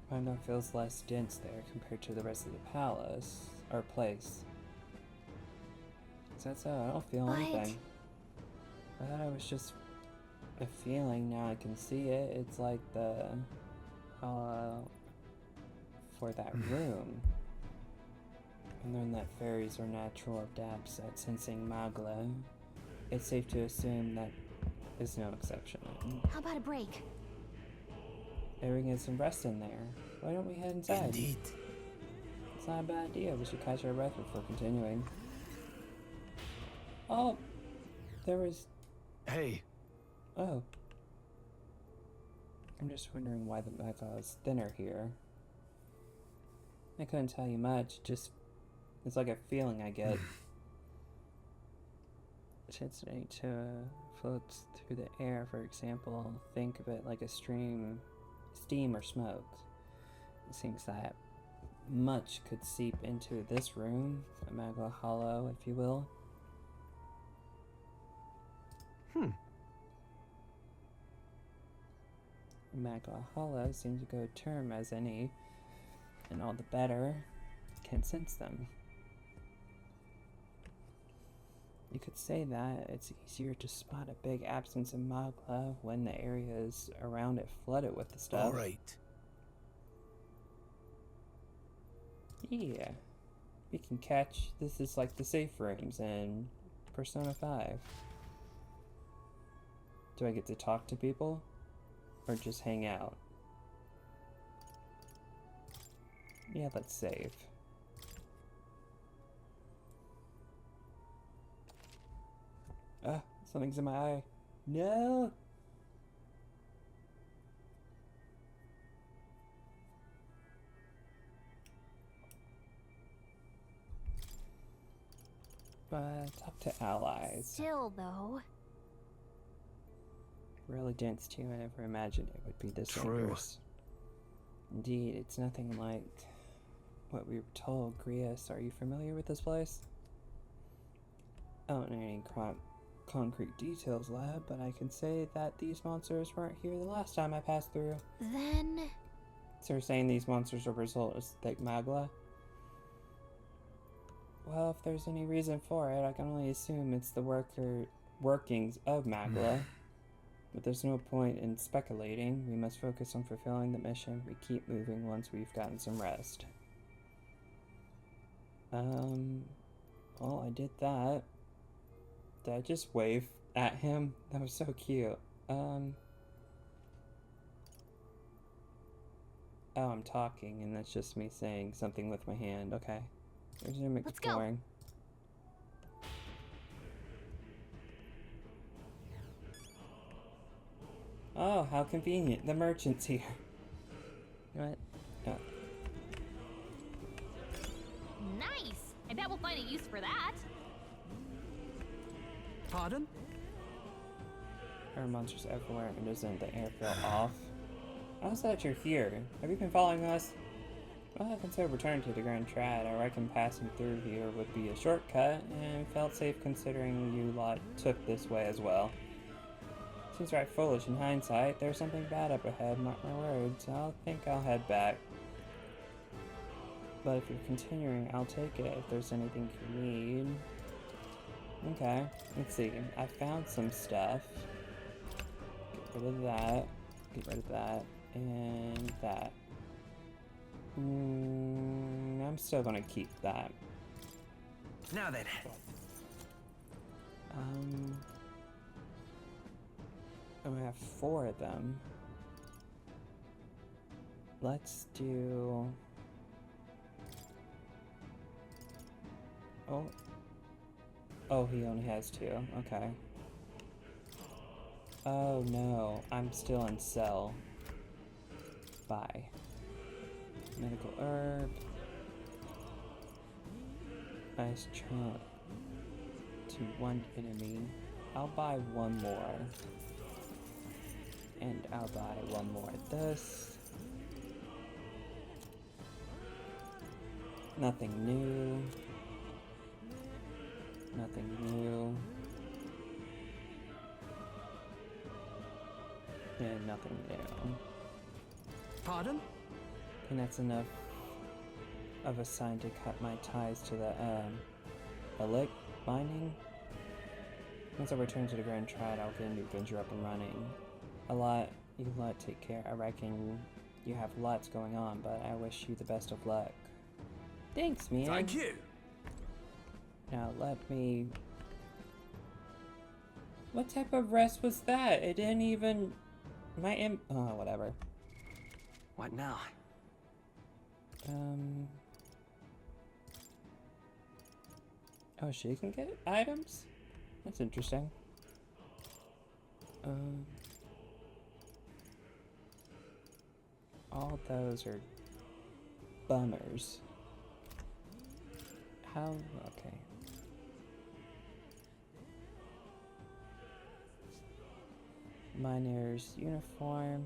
Kinda feels less dense there compared to the rest of the palace, or place. Is that so? I don't feel But- anything. I thought it was just a feeling, now I can see it. It's like the... for that room. And learn that fairies are natural adapts at sensing magla. It's safe to assume that is no exception. how about a break? Maybe we can get some rest in there. Why don't we head inside? Indeed. It's not a bad idea. We should catch our breath before continuing. Oh! There was... Hey, Oh. I'm just wondering why the magla is thinner here. I couldn't tell you much, just... It's like a feeling I get. Intensity to floats through the air, for example. Think of it like a steam or smoke. It seems that much could seep into this room, a magla hollow, if you will. Magla hollow seems to go term as any, and all the better can sense them. You could say that it's easier to spot a big absence of magla when the areas around it flooded with the stuff. all right. Yeah. We can catch... This is like the safe rooms in Persona 5. Do I get to talk to people? Or just hang out? Yeah, let's save. Ah, something's in my eye. No! Talk to allies. Still, though. Really dense too. I never imagined it would be this True. dangerous. Indeed, it's nothing like what we were told. Grius, are you familiar with this place? I don't know any concrete details, lad, but I can say that these monsters weren't here the last time I passed through. Then... So you're saying these monsters are a result of thick magla? Well, if there's any reason for it, I can only assume it's the workings of magla. But there's no point in speculating. We must focus on fulfilling the mission. We keep moving once we've gotten some rest. Well, I did that. Did I just wave at him? That was so cute. Oh, I'm talking, and that's just me saying something with my hand. Okay. Resume exploring. Oh, how convenient. The merchant's here. You know what? Oh. Nice! I bet we'll find a use for that. Pardon? There are monsters everywhere, and doesn't the air feel off? How's that you're here? Have you been following us? Well, I considered returning to the Grand Trad. I reckon passing through here would be a shortcut, and felt safe considering you lot took this way as well. Seems right foolish in hindsight. There's something bad up ahead, mark my words. I think I'll head back. But if you're continuing, I'll take it if there's anything you need. Okay, let's see. I found some stuff. Get rid of that. Get rid of that. And that. I'm still gonna keep that. Now then. I have 4 of them. Let's do... Oh. Oh, he only has 2. Okay. Oh no, I'm still in cell. Bye. Medical herb. Nice chunk. To 1 enemy. I'll buy 1 more. And I'll buy 1 more of this. Nothing new. Nothing new. And nothing new. Pardon? And that's enough of a sign to cut my ties to the, elect mining. Once I return to the Grand Trad, I'll get a new venture up and running. You lot take care. I reckon you have lots going on, but I wish you the best of luck. Thanks, man. Thank you. Now let me... What type of rest was that? It didn't even... Oh, whatever. What now? Oh, she can get items? That's interesting. All those are bummers. How? Okay. Miner's uniform.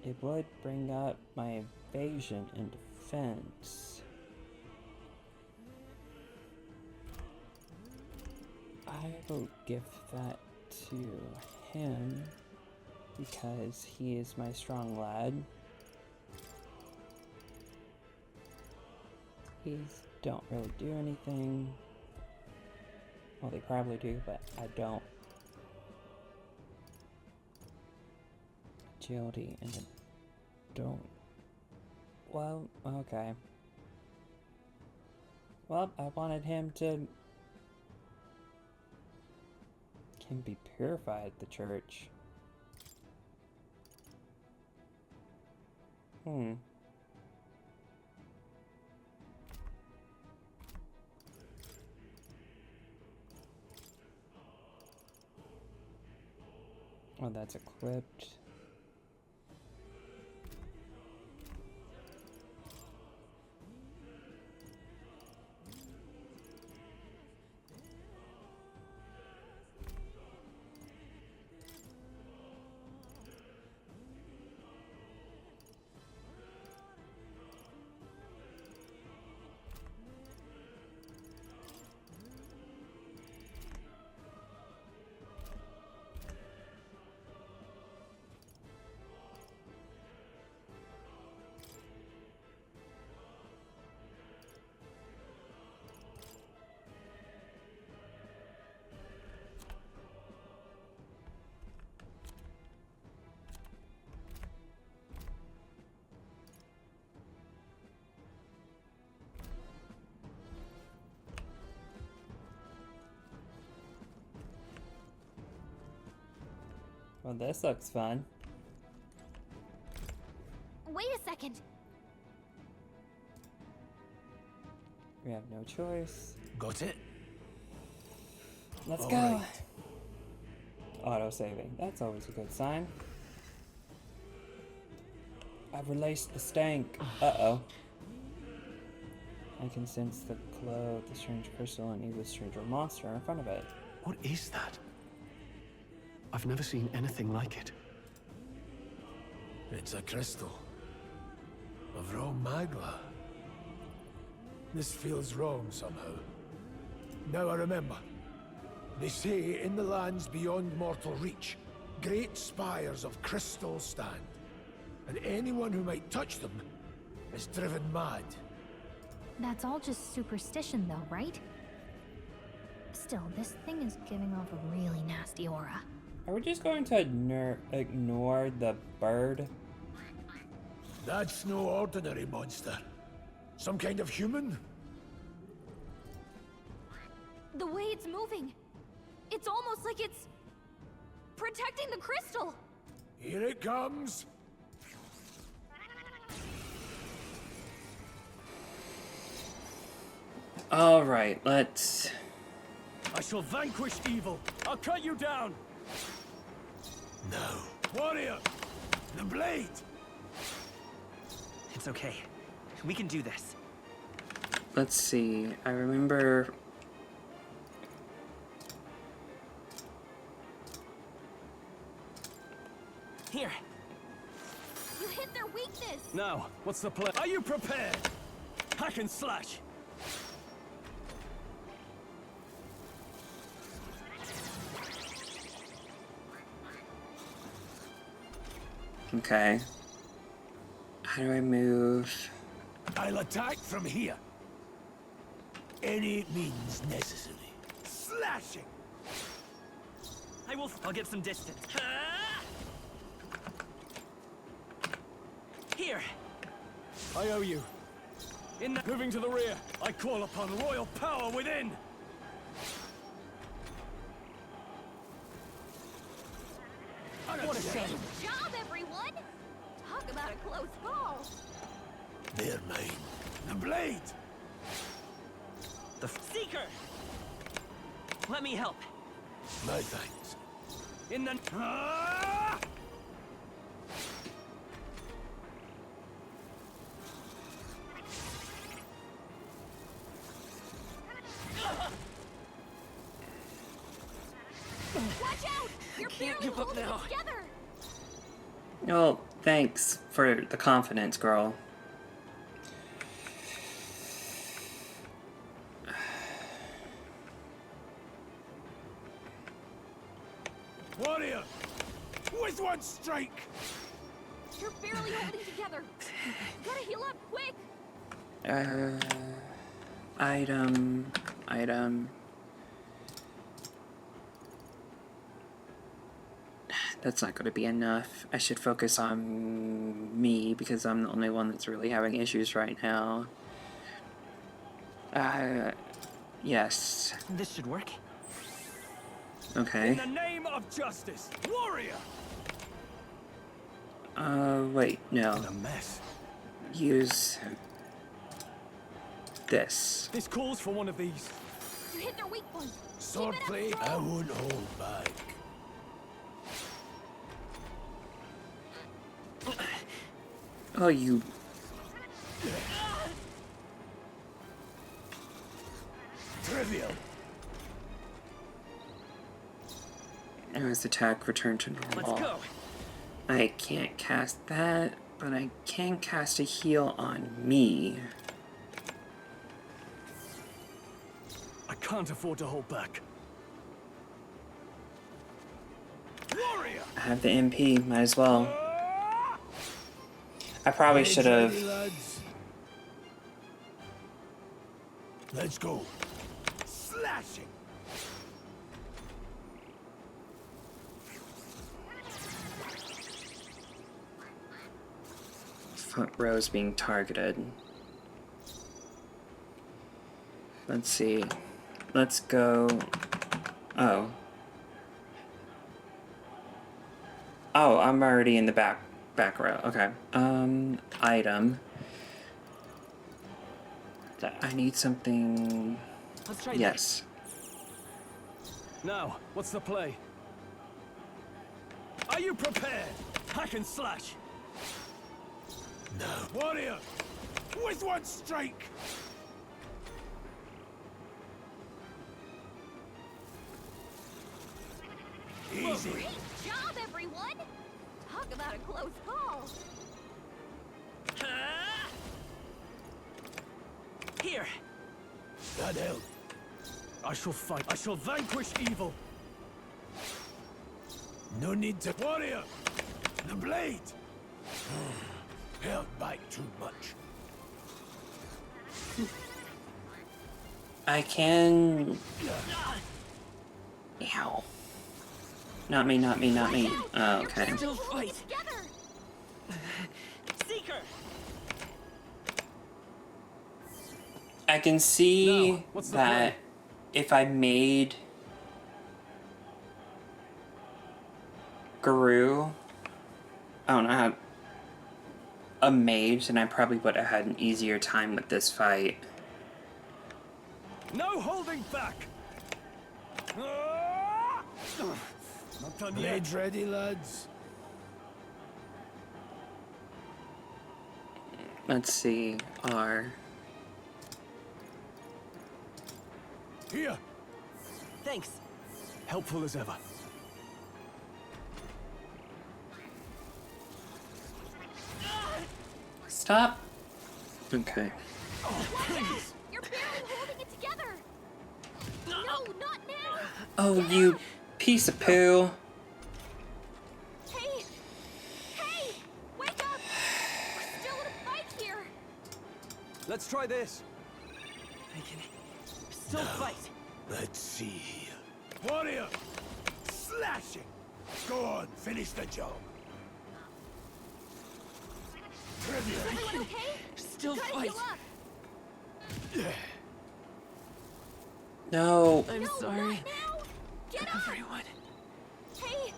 It would bring up my evasion and defense. I will give that to him because he is my strong lad. These don't really do anything. Well, they probably do, but I don't. Agility and don't. Well, okay. Well, I wanted him to can be purified at the church. Oh, that's equipped. Well, this looks fun. Wait a second. We have no choice. Got it? Let's All go. right. Auto-saving. That's always a good sign. I've released the stank. Uh-oh. I can sense the glow of the strange crystal and even stranger monster in front of it. What is that? I've never seen anything like it. It's a crystal. Of raw magla. This feels wrong somehow. Now I remember. They say in the lands beyond mortal reach, great spires of crystal stand. And anyone who might touch them is driven mad. That's all just superstition though, right? Still, this thing is giving off a really nasty aura. Are we just going to ignore the bird? That's no ordinary monster. Some kind of human? The way it's moving. It's almost like it's protecting the crystal. Here it comes. Alright, let's... I shall vanquish evil. I'll cut you down. No. Warrior! The blade! It's okay. We can do this. Let's see. I remember... Here. You hit their weakness. Now, what's the plan? Are you prepared? Hack and slash. Okay. How do I move? I'll attack from here. Any means necessary. Slashing! I'll get some distance. Here. I owe you. Moving to the rear, I call upon royal power within. What a shame. Good job, everyone! Talk about a close call. They're mine. The blade! The Seeker! Let me help. My thanks. In the... Watch out! You're can't barely give up holding now. it together. Oh, thanks for the confidence, girl. Warrior! With one strike! You're barely holding together. You gotta heal up, quick! Item. That's not going to be enough. I should focus on me because I'm the only one that's really having issues right now. Yes. This should work. Okay. In the name of justice, warrior! Wait, no. In a mess. Use this. This calls for one of these. You hit their weak point. Swordplay, I won't hold back. Oh, you... Trivial. Arrow's attack return to normal. Let's go. I can't cast that, but I can cast a heal on me. I can't afford to hold back. Warrior! I have the MP, might as well. I probably should have... Ready, lads? Let's go. Slashing! Front row's being targeted. Let's see. Let's go... Oh. Oh, I'm already in the back row. Okay. Item. I need something. Let's try Yes. Now, what's the play? Are you prepared? Hack and slash. No. Warrior! With one strike! Easy. Great job, everyone! Talk about a close call. Here. That helped. I shall fight. I shall vanquish evil. No need to... Warrior! The blade! Held back too much. I can. Ow. Not me, not me, not me. Oh, okay. Still fight. Seeker. I can see Now, what's the that plan? if I made Guru, I don't know how, a mage, then I probably would have had an easier time with this fight. No holding back! Not done yet. Blades ready, lads. Let's see, R. Here! Thanks. Helpful as ever. Stop. Okay. You're barely holding it together. No, not now. Oh, you piece of poo. Hey, hey, wake up. We're still in a fight here. Let's try this. I can still fight. Let's see here. Warrior! Slashing! Go on, finish the job. Is everyone okay? Still Gotta fight. heal up. No. I'm No, sorry, not now. Get up. everyone. Hey,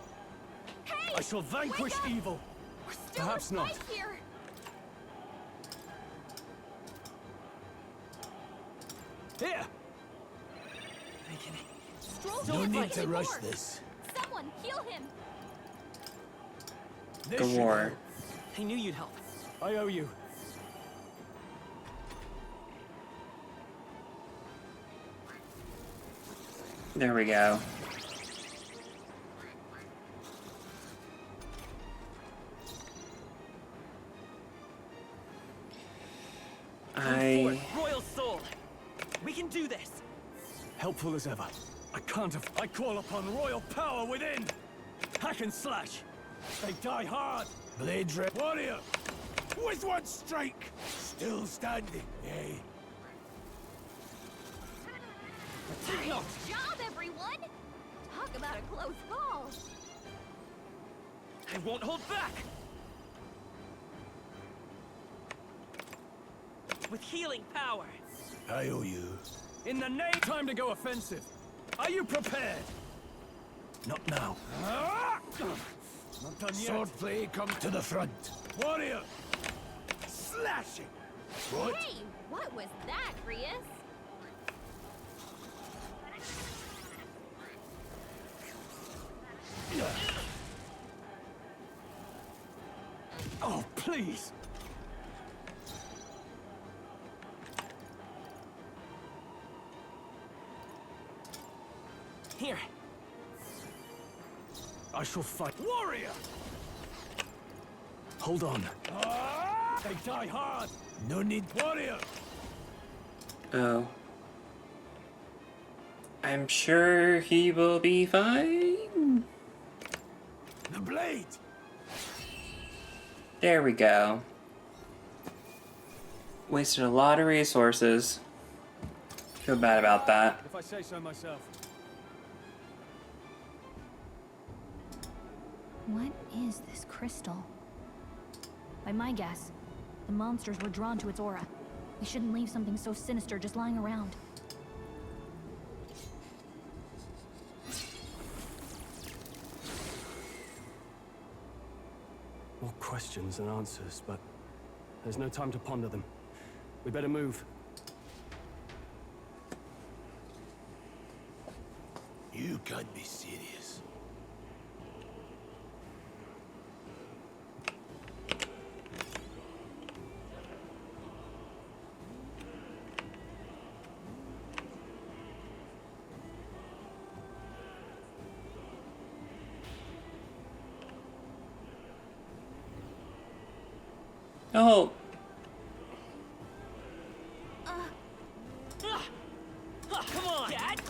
hey. I shall vanquish wake up. evil. We're still Perhaps in a not. fight here. Here! I can Stroll No can't need fight to rush anymore. this. Someone heal him. This The should war. help. I knew you'd help. I owe you. There we go. Royal Soul. We can do this. Helpful as ever. I call upon royal power within. Hack and slash. They die hard. Blades red. Warrior! With one strike! Still standing, eh? Great job, everyone. Talk about a close call. I won't hold back. With healing power. I owe you. In the name, time to go offensive. Are you prepared? Not now. Not done yet. Swordplay, come to the front. Warrior! Slashing! What? Hey, what was that, Grius? Oh, please! Here. I shall fight. Warrior! Hold on. They die hard! No need. Warrior! Oh. I'm sure he will be fine. The blade! There we go. Wasted a lot of resources. Feel bad about that. If I say so myself. What is this crystal? By my guess, the monsters were drawn to its aura. We shouldn't leave something so sinister just lying around. questions and answers, but there's no time to ponder them. We better move. You can't be serious. Oh, Come on! Dad!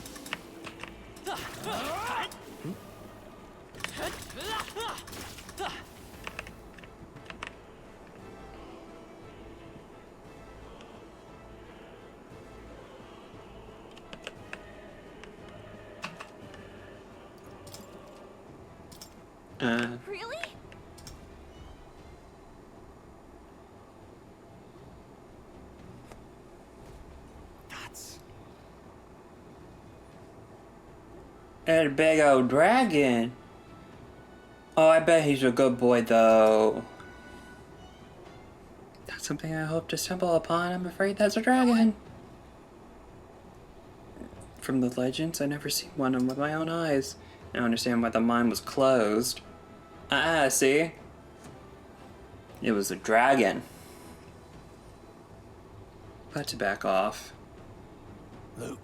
Really? and a big old dragon. Oh, I bet he's a good boy, though. That's something I hope to stumble upon. I'm afraid that's a dragon. From the legends, I never seen one with my own eyes. I don't understand why the mine was closed. See? It was a dragon. But to back off. Look.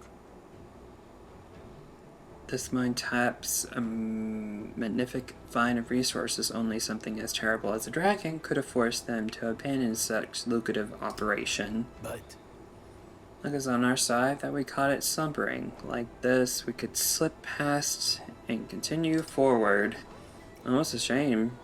This mine taps a magnific vine of resources. Only something as terrible as a dragon could have forced them to abandon such lucrative operation. But Look, it's on our side that we caught it slumbering. Like this, we could slip past and continue forward. Almost a shame.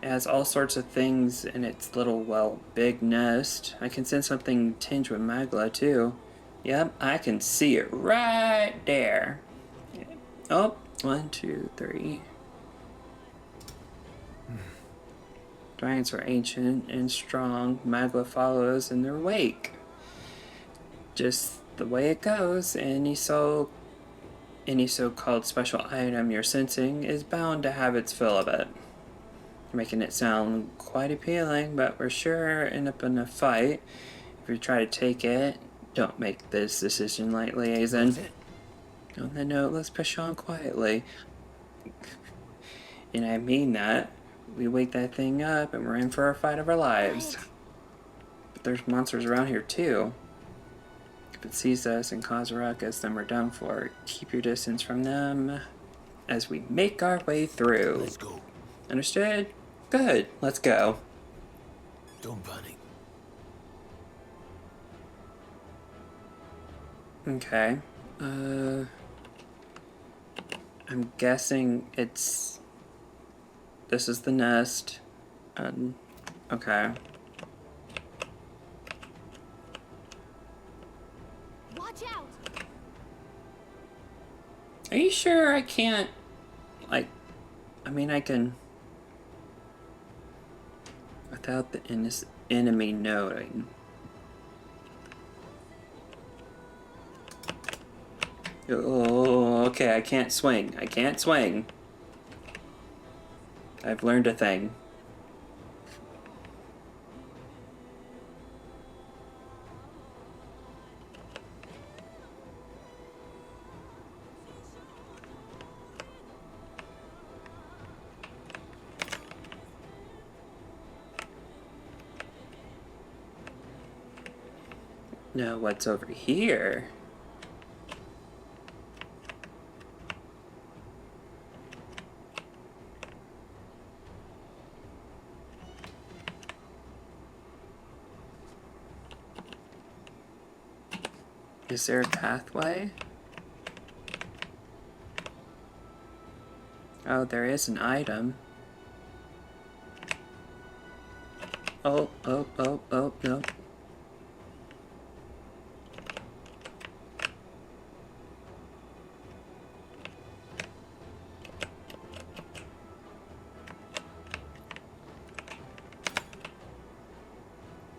It has all sorts of things in its little, well, big nest. I can sense something tinged with magla, too. Yep, I can see it right there. Oh, 1, 2, 3. Dragons are ancient and strong. Magla follows in their wake. Just the way it goes. Any so-called special item you're sensing is bound to have its fill of it. You're making it sound quite appealing, but we're sure end up in a fight. If you try to take it, don't make this decision lightly, Aizen. On the note, let's push on quietly. And I mean that. We wake that thing up and we're in for a fight of our lives. But there's monsters around here too. If it sees us and causes a ruckus, then we're done for. Keep your distance from them as we make our way through. Let's go. Understood? Good. Let's go. Don't panic. Okay. I'm guessing it's... This is the nest. Okay. Watch out! Are you sure I can't... Like... I mean, I can... Without the enemy knowing. Oh, okay, I can't swing. I can't swing. I've learned a thing. Now, what's over here? Is there a pathway? Oh, there is an item. Oh, no.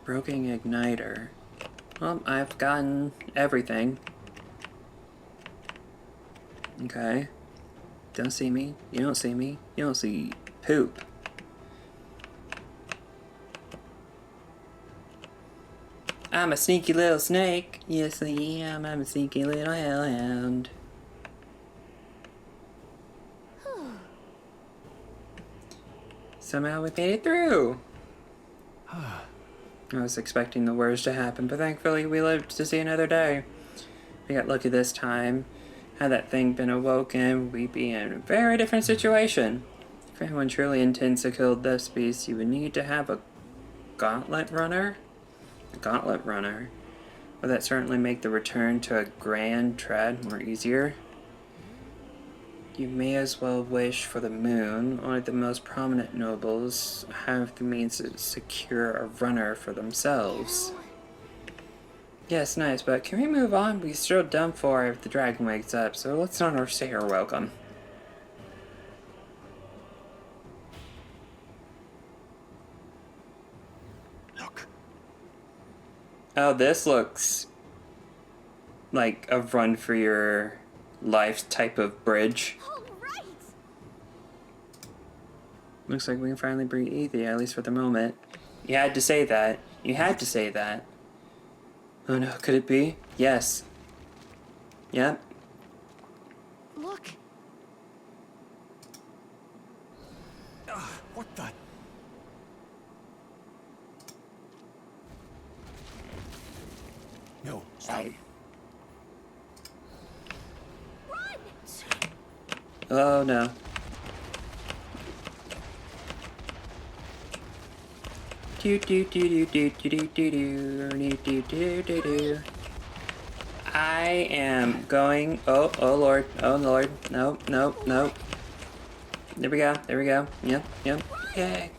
Broken igniter. Well, I've gotten everything. Okay. Don't see me. You don't see me. You don't see poop. I'm a sneaky little snake. Yes, I am. I'm a sneaky little hellhound. Somehow we made it through. I was expecting the worst to happen, but thankfully we lived to see another day. We got lucky this time. Had that thing been awoken, we'd be in a very different situation. If anyone truly intends to kill this beast, you would need to have a gauntlet runner? A gauntlet runner. Would that certainly make the return to a grand tread more easier? You may as well wish for the moon. Only the most prominent nobles have the means to secure a runner for themselves. Yes, nice, but can we move on? We still done for if the dragon wakes up, so let's not overstay her welcome. Look. Oh, this looks like a run for your life type of bridge. All right. Looks like we can finally breathe easy, at least for the moment. You had to say that. You had to say that. Oh no, could it be? Yes. Yep. Look. What the? No, stop. Run! Oh no. Do do do do do do do do do do do do do. I am going. Oh Lord, oh Lord, no, no, no. There we go, there we go. Yep, yep. Yay.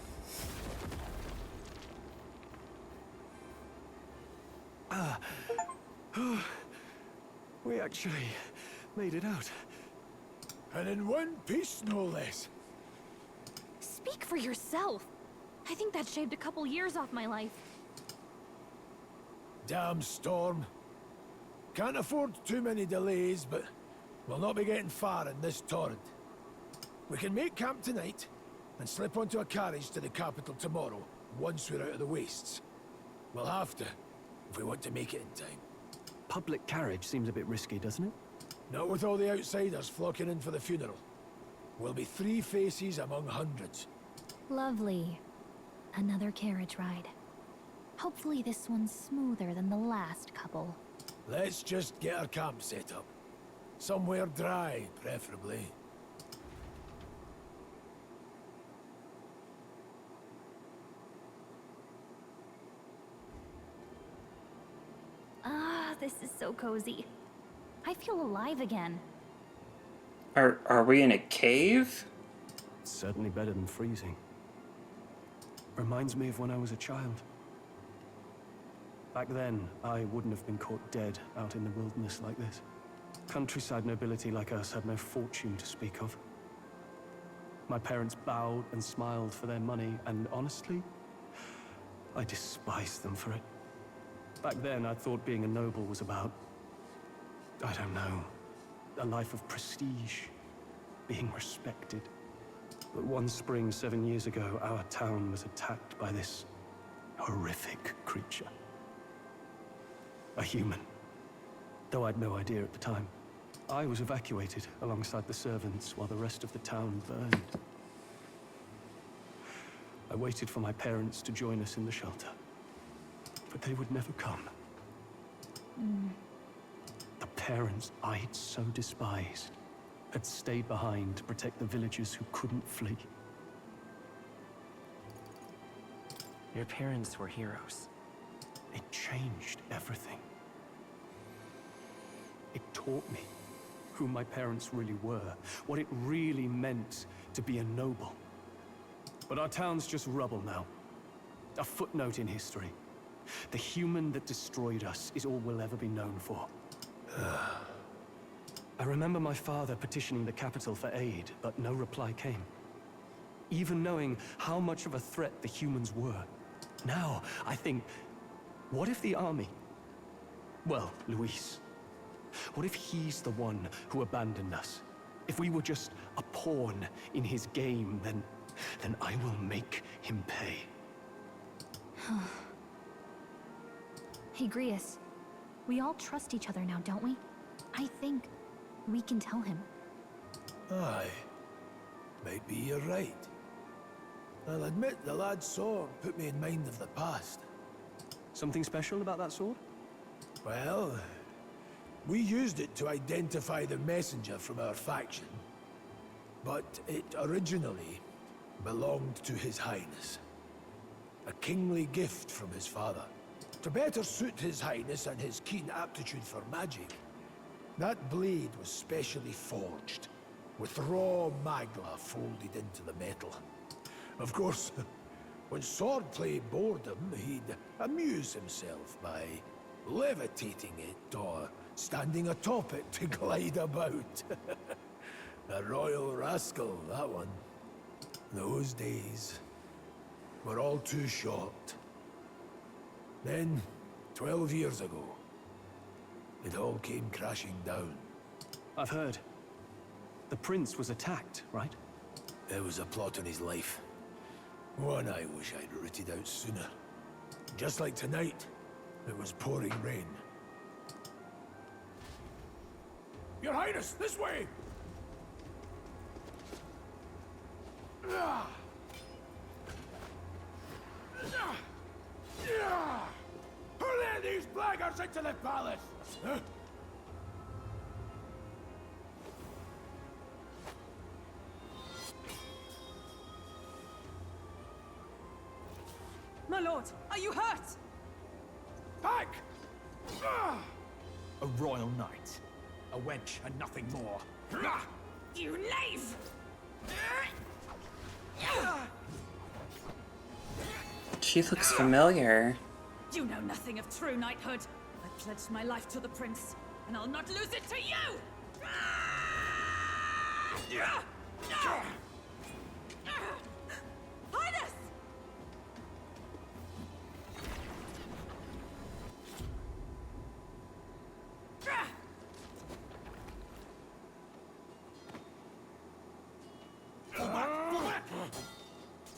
We actually made it out. And in one piece, no less. Speak for yourself. I think that shaved a couple years off my life. Damn storm. Can't afford too many delays, but we'll not be getting far in this torrent. We can make camp tonight and slip onto a carriage to the capital tomorrow, once we're out of the wastes. We'll have to, if we want to make it in time. Public carriage seems a bit risky, doesn't it? Not with all the outsiders flocking in for the funeral. We'll be 3 faces among hundreds. Lovely. Another carriage ride. Hopefully this one's smoother than the last couple. Let's just get our camp set up. Somewhere dry, preferably. Ah, this is so cozy. I feel alive again. Are we in a cave? It's certainly better than freezing. Reminds me of when I was a child. Back then, I wouldn't have been caught dead out in the wilderness like this. Countryside nobility like us had no fortune to speak of. My parents bowed and smiled for their money, and honestly, I despised them for it. Back then, I thought being a noble was about, I don't know, a life of prestige, being respected. But one spring 7 years ago, our town was attacked by this horrific creature. A human. Though I'd no idea at the time. I was evacuated alongside the servants while the rest of the town burned. I waited for my parents to join us in the shelter. But they would never come. The parents I'd so despised had stayed behind to protect the villagers who couldn't flee. Your parents were heroes. It changed everything. It taught me who my parents really were, what it really meant to be a noble. But our town's just rubble now. A footnote in history. The human that destroyed us is all we'll ever be known for. I remember my father petitioning the capital for aid, but no reply came. Even knowing how much of a threat the humans were. Now, I think, what if the army? Well, Luis. What if he's the one who abandoned us? If we were just a pawn in his game, then I will make him pay. Hey, Grius. We all trust each other now, don't we? I think we can tell him. Aye. Maybe you're right. I'll admit the lad's sword put me in mind of the past. Something special about that sword? Well, we used it to identify the messenger from our faction. But it originally belonged to His Highness. A kingly gift from his father. To better suit His Highness and his keen aptitude for magic, that blade was specially forged, with raw magla folded into the metal. Of course, when swordplay bored him, he'd amuse himself by levitating it or standing atop it to glide about. A royal rascal, that one. Those days were all too short. Then, 12 years ago, it all came crashing down. I've heard. The prince was attacked, right? There was a plot on his life. One I wish I'd rooted out sooner. Just like tonight, it was pouring rain. Your Highness, this way! Who let these blackguards into the palace? Huh? My lord, are you hurt? Back! A royal knight. A wench and nothing more. You knave! She looks familiar. You know nothing of true knighthood. I pledged my life to the prince, and I'll not lose it to you! Highness!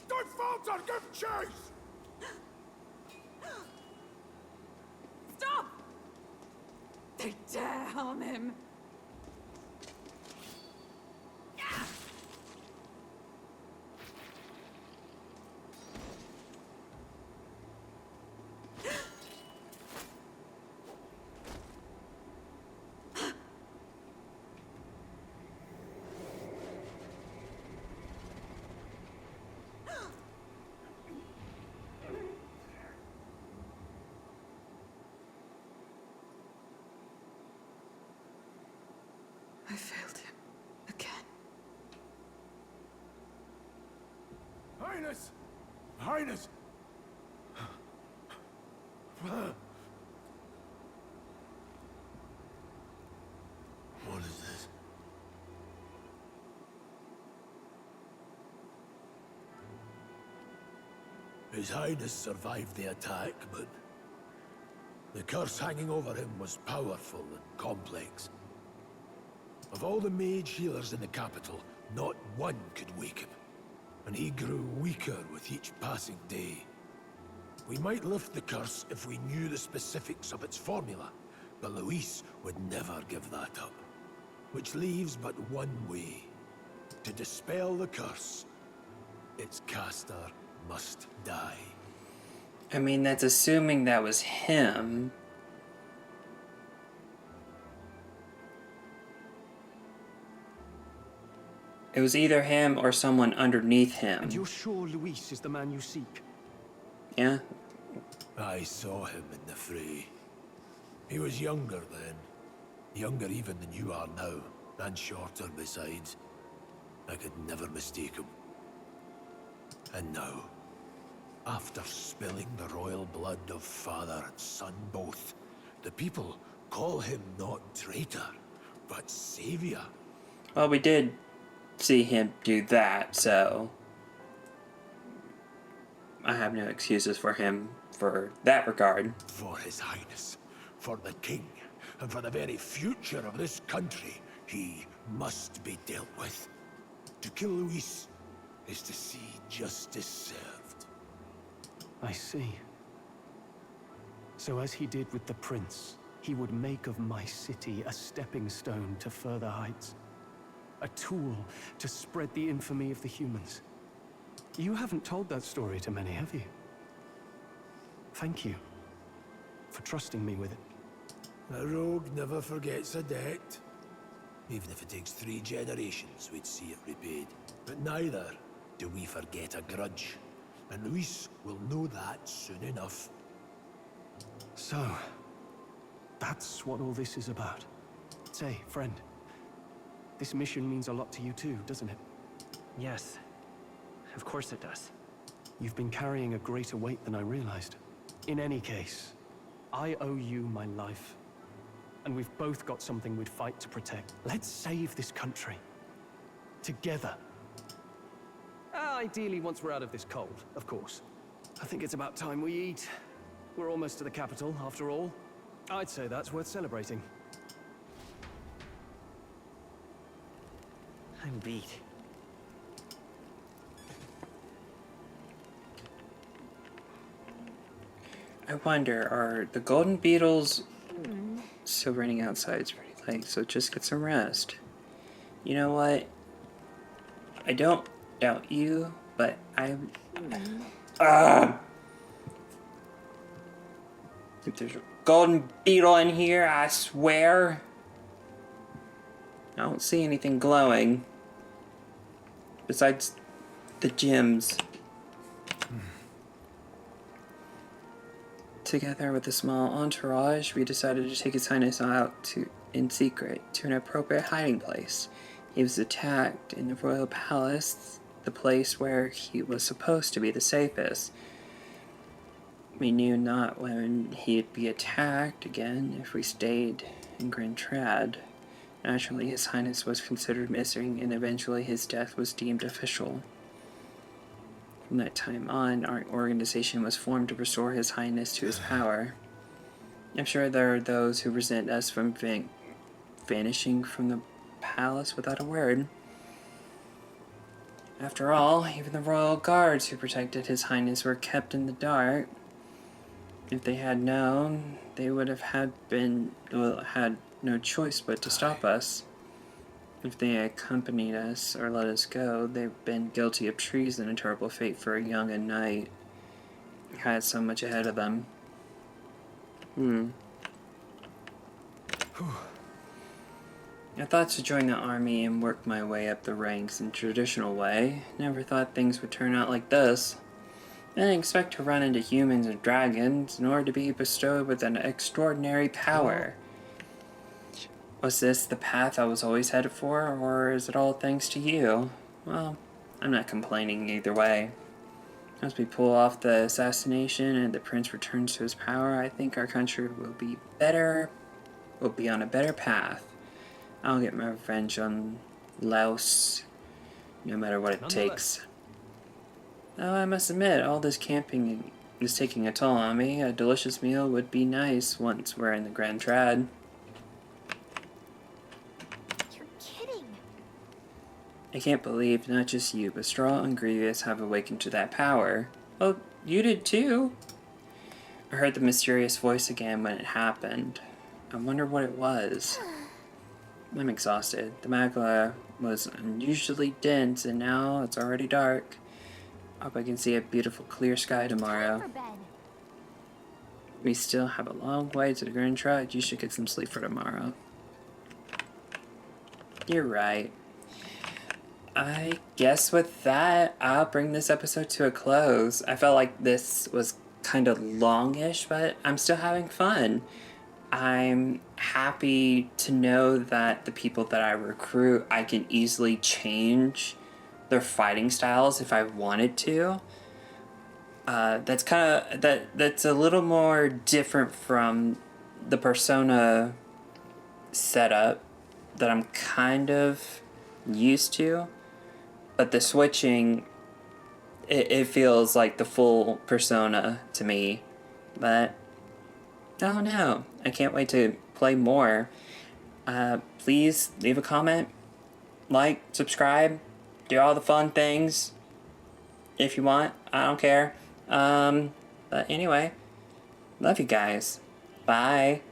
Don't falter! Give chase! Stop! They dare harm him! I failed him. Again. Highness! Highness! What is this? His Highness survived the attack, but the curse hanging over him was powerful and complex. Of all the mage healers in the capital, not one could wake him. And he grew weaker with each passing day. We might lift the curse if we knew the specifics of its formula, but Luis would never give that up. Which leaves but one way. To dispel the curse, its caster must die. I mean, that's assuming that was him. It was either him or someone underneath him. And you're sure Luis is the man you seek? Yeah. I saw him in the fray. He was younger then. Younger even than you are now, and shorter besides. I could never mistake him. And now, after spilling the royal blood of father and son both, the people call him not traitor, but savior. Well, we did see him do that, so I have no excuses for him for that regard. For His Highness, for the king, and for the very future of this country, he must be dealt with. To kill Luis is to see justice served. I see. So as he did with the prince, he would make of my city a stepping stone to further heights. A tool to spread the infamy of the humans. You haven't told that story to many, have you? Thank you for trusting me with it. A rogue never forgets a debt. Even if it takes 3 generations, we'd see it repaid. But neither do we forget a grudge. And Luis will know that soon enough. So, that's what all this is about. Say, friend, this mission means a lot to you too, doesn't it? Yes. Of course it does. You've been carrying a greater weight than I realized. In any case, I owe you my life. And we've both got something we'd fight to protect. Let's save this country. Together. Ideally, once we're out of this cold, of course. I think it's about time we eat. We're almost to the capital, after all. I'd say that's worth celebrating. I'm beat. I wonder, are the golden beetles still running outside? It's pretty late, so just get some rest. You know what? I don't doubt you, but I'm... If there's a golden beetle in here, I swear. I don't see anything glowing. Besides the gems. Together with a small entourage, we decided to take His Highness out in secret to an appropriate hiding place. He was attacked in the royal palace, the place where he was supposed to be the safest. We knew not when he'd be attacked again if we stayed in Grand Trad. Naturally, His Highness was considered missing, and eventually his death was deemed official. From that time on, our organization was formed to restore His Highness to his power. I'm sure there are those who resent us from vanishing from the palace without a word. After all, even the royal guards who protected His Highness were kept in the dark. If they had known, they would have had no choice but to stop us. If they accompanied us or let us go, they've been guilty of treason, a terrible fate for a young knight who had so much ahead of them. I thought to join the army and work my way up the ranks in a traditional way. Never thought things would turn out like this. I didn't expect to run into humans and dragons, nor to be bestowed with an extraordinary power. Was this the path I was always headed for, or is it all thanks to you? Well, I'm not complaining either way. As we pull off the assassination and the prince returns to his power, I think our country will be on a better path. I'll get my revenge on Laos, no matter what it takes. Though I must admit, all this camping is taking a toll on me. A delicious meal would be nice once we're in the Grand Trad. You're kidding. I can't believe not just you, but Straw and Grievous have awakened to that power. Well, you did too. I heard the mysterious voice again when it happened. I wonder what it was. I'm exhausted. The magma was unusually dense, and now it's already dark. Hope I can see a beautiful clear sky tomorrow. We still have a long way to the Grand Trad. You should get some sleep for tomorrow. You're right. I guess with that, I'll bring this episode to a close. I felt like this was kind of longish, but I'm still having fun. I'm happy to know that the people that I recruit, I can easily change their fighting styles if I wanted to. That's that's a little more different from the Persona setup that I'm kind of used to. But the switching, it feels like the full Persona to me. But I don't know. I can't wait to play more. Please leave a comment, like, subscribe, do all the fun things if you want. I don't care. But anyway, Love you guys. Bye.